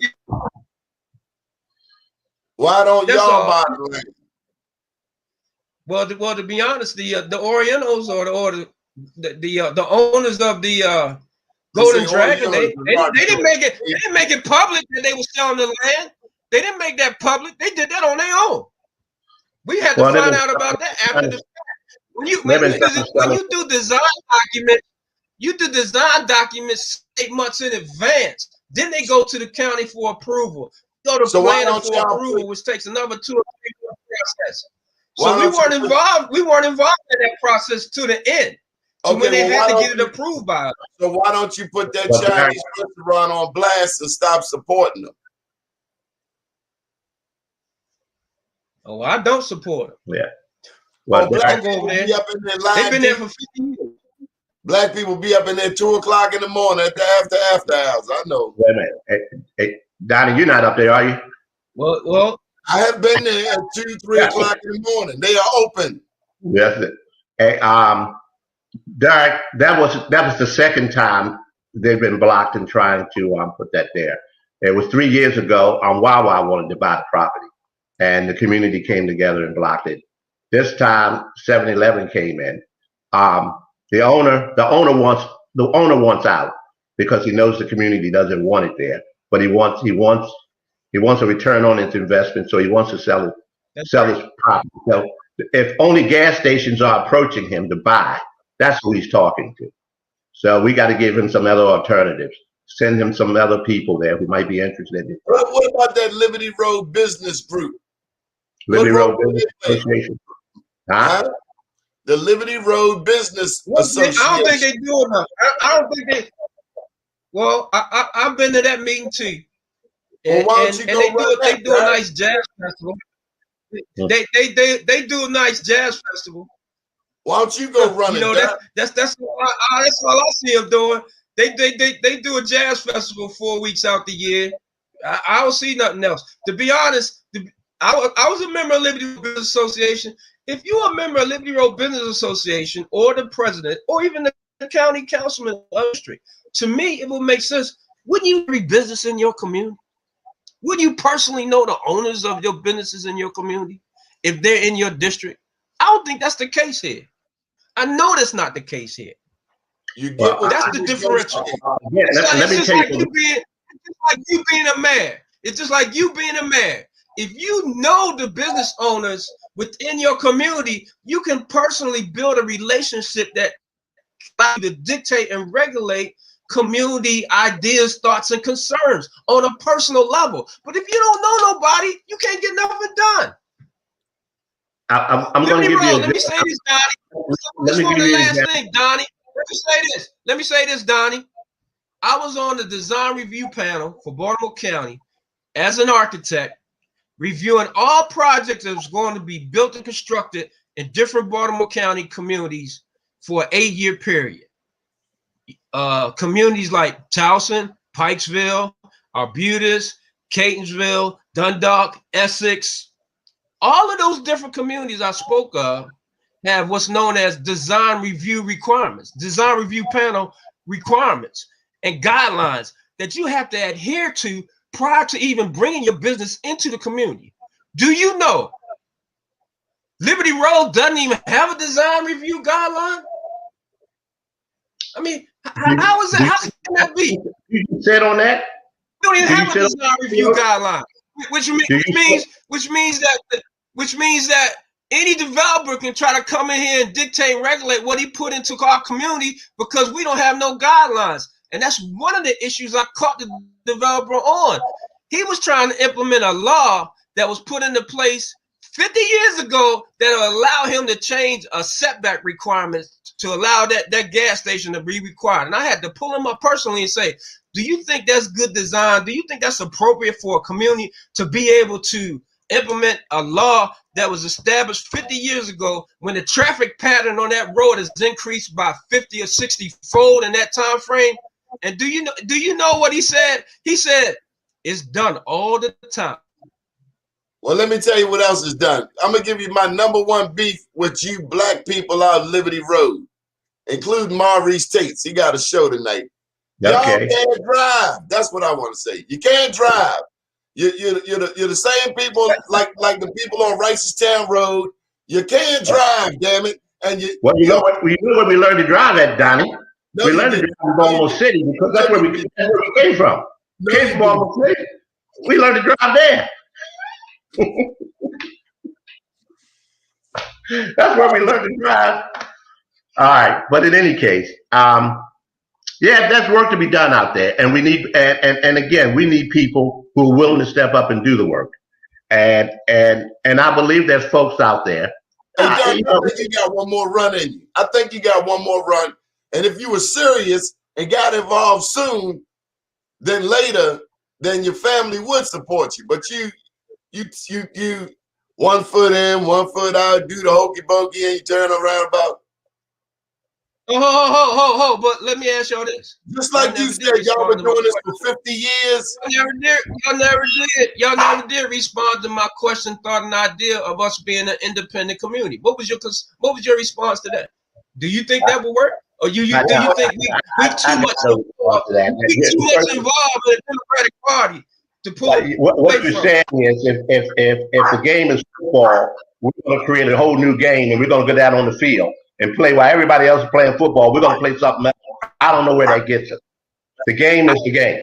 Why don't y'all buy the land? Well, to be honest, the Orientals or the owners of the Golden Dragon, they didn't make it. They didn't make it public that they were selling the land. They didn't make that public. They did that on their own. We had to find out about that after the fact. When you do design documents 8 months in advance. Then they go to the county for approval. Go to planning for approval, which takes another 2 or 3 month process. So we weren't involved. We weren't involved in that process to the end. So when they had to get it approved by us. So why don't you put that Chinese restaurant on blast and stop supporting them? Oh, I don't support them. Yeah. Well, black people be up in there lying. They've been there for 50 years. Black people be up in there 2 o'clock in the morning at the after hours. I know. Wait a minute. Hey, Donnie, you're not up there, are you? Well, I have been there at 2, 3 o'clock in the morning. They are open. Yes. Hey, Derrick, that was the second time they've been blocked and trying to put that there. It was 3 years ago. Wawa wanted to buy the property, and the community came together and blocked it. This time, 7-Eleven came in. The owner wants out because he knows the community doesn't want it there, but he wants a return on its investment, so he wants to sell his property. So if only gas stations are approaching him to buy, that's who he's talking to. So we got to give him some other alternatives. Send him some other people there who might be interested in it. What about that Liberty Road Business Group? Liberty What role Road do Business they play? Association. Huh? The Liberty Road Business Association. I don't think they do enough. I don't think they. Well, I've been to that meeting too. Well, why don't you go run that? They do a nice jazz festival. They do a nice jazz festival. Why don't you go run it? That's all I see them doing. They do a jazz festival 4 weeks out the year. I don't see nothing else. To be honest, I was a member of Liberty Road Business Association. If you're a member of Liberty Road Business Association or the president or even the county councilman of the district, to me, it would make sense. Wouldn't you do business in your community? Wouldn't you personally know the owners of your businesses in your community if they're in your district? I don't think that's the case here. I know that's not the case here. You get that's the differential. It's just like you being a mayor. It's just like you being a mayor. If you know the business owners within your community, you can personally build a relationship that allows you to dictate and regulate community ideas, thoughts, and concerns on a personal level. But if you don't know nobody, you can't get nothing done. I'm going to give you. Let me say this, Donnie. This is the last thing, Donnie. Let me say this, Donnie. I was on the design review panel for Baltimore County as an architect, reviewing all projects that was going to be built and constructed in different Baltimore County communities for an 8-year period. Communities like Towson, Pikesville, Arbutus, Catonsville, Dundalk, Essex, all of those different communities I spoke of have what's known as design review requirements, design review panel requirements and guidelines that you have to adhere to prior to even bringing your business into the community. Do you know Liberty Road doesn't even have a design review guideline? I mean, how is it? How can that be? You said on that? You don't even have a design review guideline, which means that any developer can try to come in here and dictate and regulate what he put into our community because we don't have no guidelines. And that's one of the issues I caught the developer on. He was trying to implement a law that was put into place 50 years ago that will allow him to change a setback requirement to allow that gas station to be required. And I had to pull him up personally and say, do you think that's good design? Do you think that's appropriate for a community to be able to implement a law that was established 50 years ago when the traffic pattern on that road has increased by 50 or 60 fold in that time frame? And do you know what he said? He said it's done all the time. Well, let me tell you what else is done. I'm going to give you my #1 beef with you black people out of Liberty Road, including Maurice Tates. He got a show tonight. Okay. Y'all can't drive. That's what I want to say. You can't drive. You're the same people like the people on Ricestown Road. You can't drive, damn it. And you know what we learned to drive at, Donnie? No, we learned to drive in Baltimore City because that's where we came from. No, came from Baltimore City. We learned to drive there. That's where we learned to drive. All right, but in any case, yeah, there's work to be done out there, and we need, and again, we need people who are willing to step up and do the work, and I believe there's folks out there. Hey, Doug, I think you got one more run in you. I think you got one more run, and if you were serious and got involved soon, then later, then your family would support you. But you 1 foot in, 1 foot out, do the hokey pokey, and you turn around about. Oh, but let me ask y'all this. Just like you said, y'all been doing this for 50 years. Y'all never did respond to my question, thought, and idea of us being an independent community. What was your response to that? Do you think that would work? Or do you think we too much involved in the Democratic Party to pull? What you're saying is if the game is football, we're going to create a whole new game and we're going to go down on the field and play while everybody else is playing football. We're going to play something else. I don't know where that gets us. The game is the game.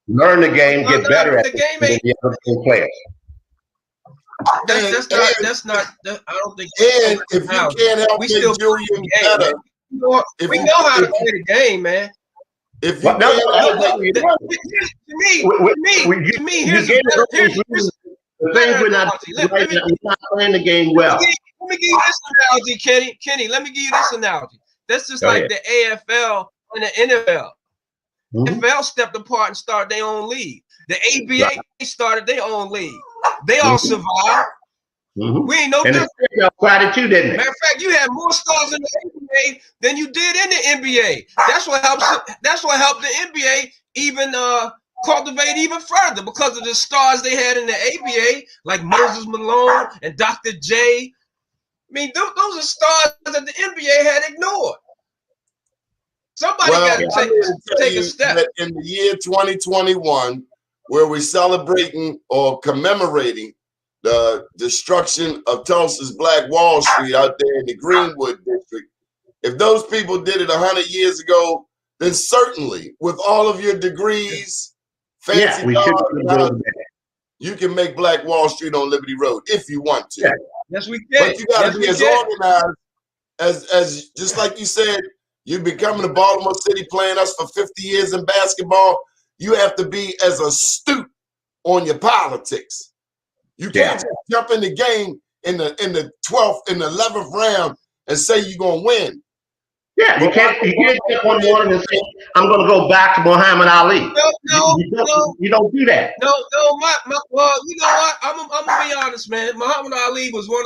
Learn the game, get better at it than the other players. That's not. I don't think. And if you can't help me, Julian, better. We know how to play the game, man. If you to me, here's The things we're not doing right now, we're not playing the game well. Let me give you this analogy, Kenny. Kenny, let me give you this analogy. That's just like the AFL and the NFL. NFL stepped apart and started their own league. The ABA started their own league. They all survived. We ain't no different. Tried it too, didn't it? Matter of fact, you had more stars in the NBA than you did in the NBA. That's what helps. That's what helped the NBA even cultivate even further because of the stars they had in the ABA, like Moses Malone and Dr. J. I mean, those are stars that the NBA had ignored. Somebody got to take a step. In the year 2021, where we're celebrating or commemorating the destruction of Tulsa's Black Wall Street out there in the Greenwood district, if those people did it 100 years ago, then certainly with all of your degrees, fancy cars, you can make Black Wall Street on Liberty Road if you want to. Yes, we can. But you got to be as organized as just like you said. You've been coming to Baltimore City playing us for 50 years in basketball. You have to be as astute on your politics. You can't just jump in the game in the 12th and the 11th round and say you're gonna win. Yeah, you can't get one morning and say, I'm gonna go back to Muhammad Ali. No, you don't do that. No, well, you know what? I'm gonna be honest, man. Muhammad Ali was one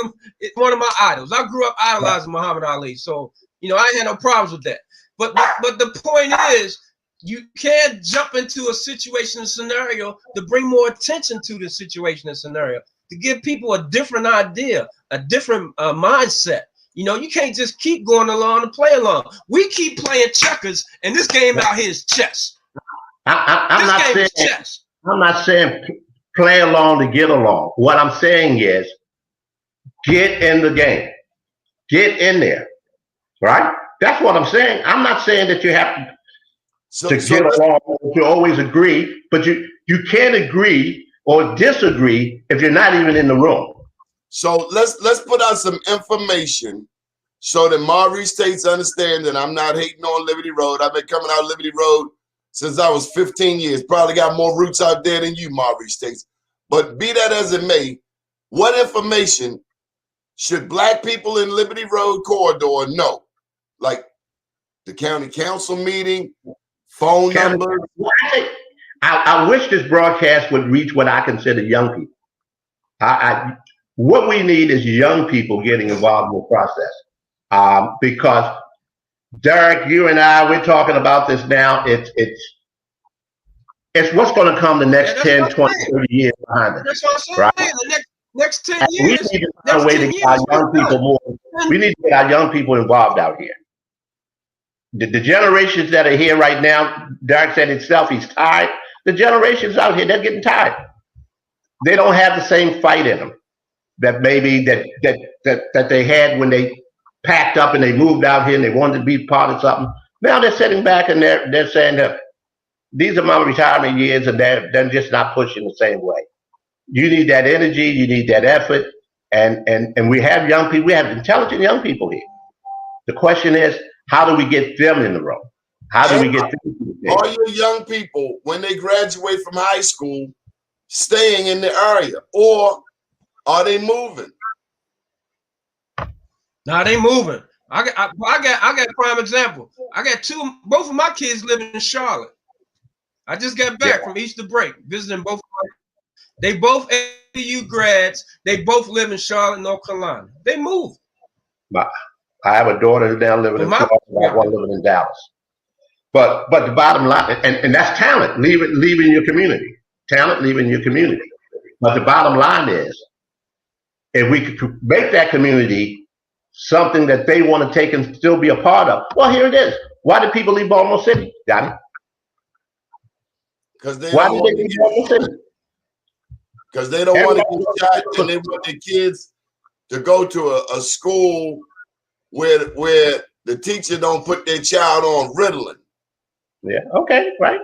of my idols. I grew up idolizing Muhammad Ali, so I had no problems with that. But the point is, you can't jump into a situation and scenario to bring more attention to the situation and scenario, to give people a different idea, a different mindset. You can't just keep going along and play along. We keep playing checkers, and this game out here is chess. I'm not saying play along to get along. What I'm saying is get in the game. Get in there. Right? That's what I'm saying. I'm not saying that you have to get along, to always agree, but you can't agree or disagree if you're not even in the room. So let's put out some information so that Maurice States understand that I'm not hating on Liberty Road. I've been coming out Liberty Road since I was 15 years. Probably got more roots out there than you, Maurice States. But be that as it may, what information should Black people in Liberty Road corridor know? Like the county council meeting, phone numbers. I wish this broadcast would reach what I consider young people. What we need is young people getting involved in the process. Because Derrick, you and I, we're talking about this now. It's what's going to come the next 10, 20, 30 years behind us. That's what I'm saying. The next 10 years. We need to find a way to get our young people more. We need to get our young people involved out here. The generations that are here right now, Derrick said himself, he's tired. The generations out here, they're getting tired. They don't have the same fight in them that maybe that they had when they packed up and they moved out here and they wanted to be part of something. Now they're sitting back and they're saying that these are my retirement years and they're just not pushing the same way. You need that energy, you need that effort, and we have young people, we have intelligent young people here. The question is, how do we get them in the room? How do we get them in the room? Are your young people, when they graduate from high school, staying in the area, or are they moving? No, they moving. I got prime example. I got both of my kids living in Charlotte. I just got back from Easter break, visiting both. They both AU grads. They both live in Charlotte, North Carolina. They moved. I have a daughter who's now living in Florida, one living in Dallas. But the bottom line, and that's talent, leaving your community. Talent leaving your community. But the bottom line is, if we could make that community something that they want to take and still be a part of, well, here it is. Why did people leave Baltimore City, Johnny? Because they Why did they leave Baltimore City? Because they don't want to get shot, and they want their kids to go to a school where the teacher don't put their child on Ritalin. Yeah, okay, right.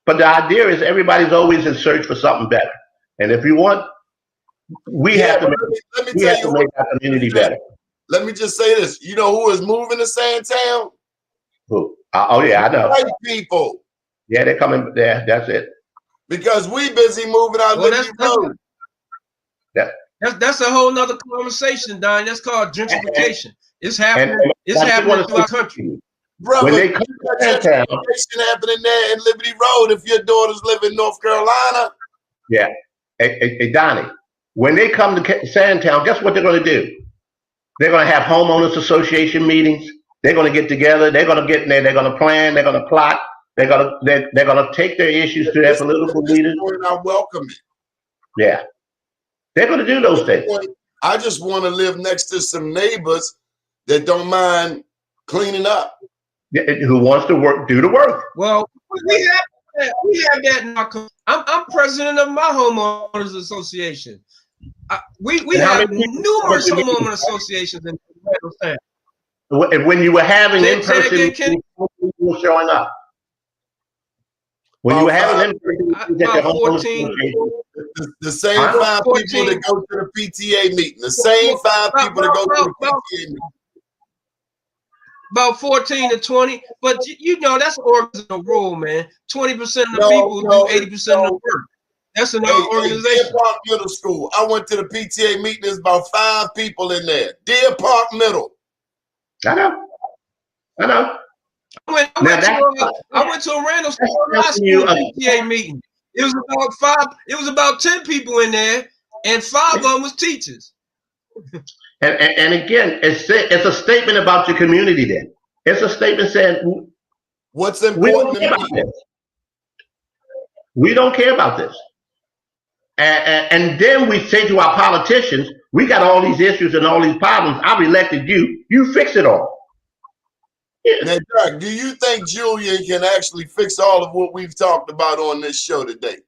But the idea is everybody's always in search for something better. And if you want, we have to make our community better. Let me just say this. You know who is moving to Sandtown? Who? Oh, yeah, I know. White people. Yeah, they're coming there. That's it. Because we busy moving out Liberty Road. Yeah. That's a whole nother conversation, Don. That's called gentrification. It's happening. It's happening throughout the country. Brother, when they you come got to Sandtown, gentrification happening there in Liberty Road if your daughters live in North Carolina. yeah, hey, Donnie, when they come to Sandtown, guess what they're going to do? They're going to have homeowners association meetings. They're going to get together. They're going to get in there. They're going to plan. They're going to plot. They're going to take their issues to their political leaders. I welcome it. Yeah, they're going to do those things. I just want to live next to some neighbors that don't mind cleaning up. Who wants to do the work? Well, we have that in our community. I'm president of my homeowners association. We have numerous homeowner associations in Sandtown. And when you were having in-person, people were showing up. When you were having in-person, the same 5 people that go to the PTA meeting, the same 5 people that go to the PTA meeting. About 14 to 20, but you know that's an organizational rule, man. 20% of the people do 80% of the work. That's an organization. Deer Park Middle School. I went to the PTA meeting. There's about 5 people in there. Deer Park Middle. I know. I went to a Randall High School PTA meeting. It was about 10 people in there, and 5 of them was teachers. And again, it's a statement about your community. Then it's a statement saying, "What's important to me? We don't care about this." And then we say to our politicians, "We got all these issues and all these problems. I've elected you. You fix it all." Now, Derrick, do you think Julian can actually fix all of what we've talked about on this show today?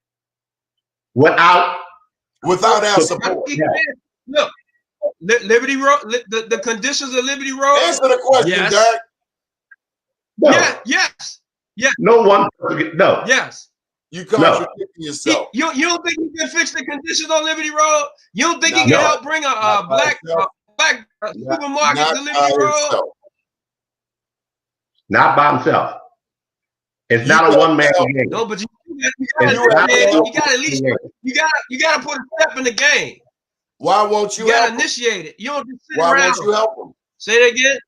Without our support? Look. Liberty Road, the conditions of Liberty Road. Answer the question, yes. Derrick. No. Yeah, yes. No one. No. Yes. You contradicting yourself. You don't think he can fix the conditions on Liberty Road? You don't think he can help bring a black supermarket to Liberty Road? Not by himself. It's not a one-man game. No, but you got to put a step in the game. Why won't you? You gotta initiate it. You don't just sit around. Why won't you help him? Say that again.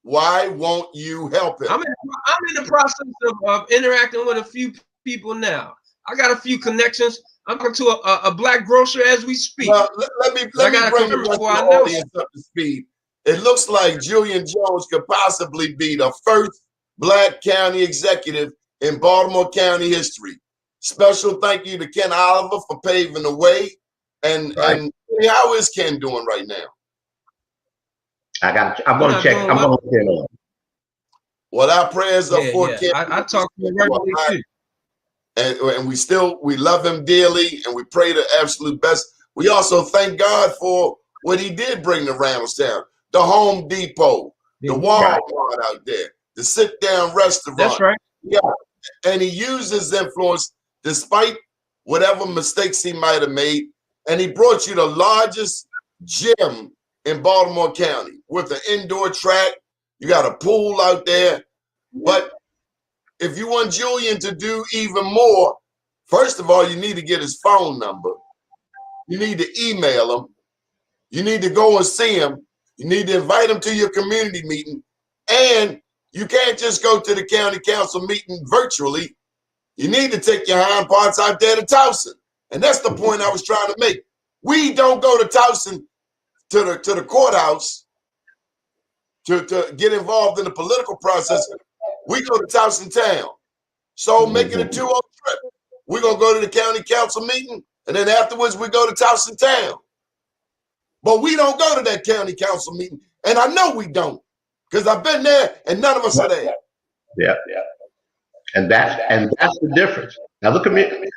Why won't you help him? I'm in the process of interacting with a few people now. I got a few connections. I'm going to a black grocer as we speak. Well, let me bring the rest of the audience up to speed. It looks like Julian Jones could possibly be the first black county executive in Baltimore County history. Special thank you to Ken Oliver for paving the way. And how is Ken doing right now? I'm going to check. I'm going to check on. Well, our prayers are for Ken. I talk to him regularly too. And we love him dearly, and we pray the absolute best. We also thank God for what he did bring to Randallstown, the Home Depot, the Walmart out there, the sit-down restaurant. That's right. Yeah, and he used his influence despite whatever mistakes he might have made. And he brought you the largest gym in Baltimore County with an indoor track. You got a pool out there. But if you want Julian to do even more, first of all, you need to get his phone number. You need to email him. You need to go and see him. You need to invite him to your community meeting. And you can't just go to the county council meeting virtually. You need to take your hind parts out there to Towson. And that's the point I was trying to make. We don't go to Towson to the courthouse to get involved in the political process. We go to Towson town. So make it a 2-0 trip. We're going to go to the county council meeting, and then afterwards we go to Towson town. But we don't go to that county council meeting. And I know we don't, because I've been there and none of us are there. Yeah. And that's the difference. Now look at me.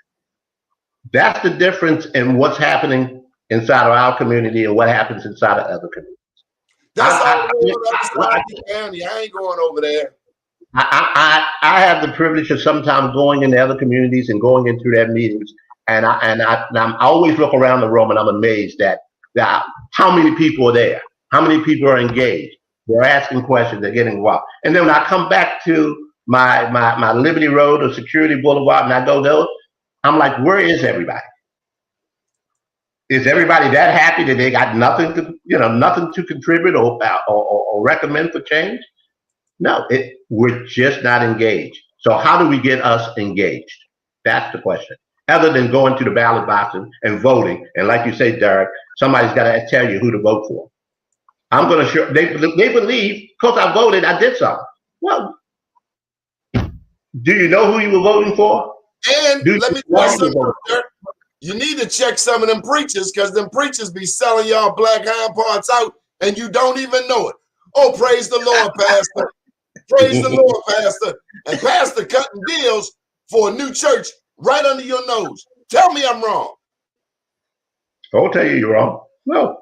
That's the difference in what's happening inside of our community and what happens inside of other communities. That's the county. I ain't going over there. I have the privilege of sometimes going into other communities and going into their meetings, and I always look around the room and I'm amazed at how many people are there, how many people are engaged. They're asking questions, they're getting involved. And then when I come back to my Liberty Road or Security Boulevard and I go there, I'm like, where is everybody? Is everybody that happy that they got nothing to, nothing to contribute or recommend for change? No, we're just not engaged. So how do we get us engaged? That's the question. Other than going to the ballot box and voting, and like you say, Derrick, somebody's got to tell you who to vote for. I'm going to show. They believe because I voted, I did something. Well, do you know who you were voting for? And let me tell you something, Derrick. You need to check some of them preachers because them preachers be selling y'all black hind parts out and you don't even know it. Oh, praise the Lord, Pastor. Praise the Lord, Pastor. And Pastor cutting deals for a new church right under your nose. Tell me I'm wrong. I'll tell you you're wrong. No.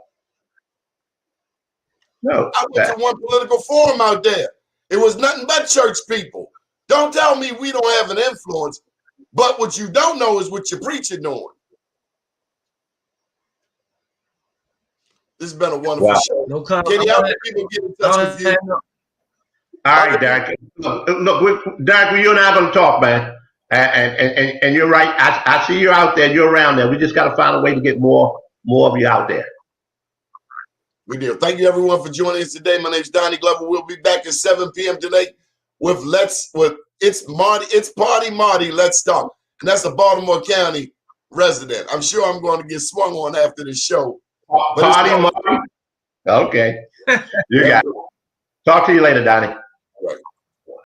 I went to one political forum out there. It was nothing but church people. Don't tell me we don't have an influence. But what you don't know is what your preacher doing. This has been a wonderful show. No comment. Kenny, how can people get in touch with you? All right, Derrick. Look, Derrick, you and I are going to talk, man. And you're right. I see you out there. You're around there. We just got to find a way to get more of you out there. We do. Thank you, everyone, for joining us today. My name is Donnie Glover. We'll be back at 7 p.m. today with it's Party Marty. Let's talk. And that's a Baltimore County resident. I'm sure I'm going to get swung on after the show. Party Marty. Okay. You got it. Talk to you later, Donnie.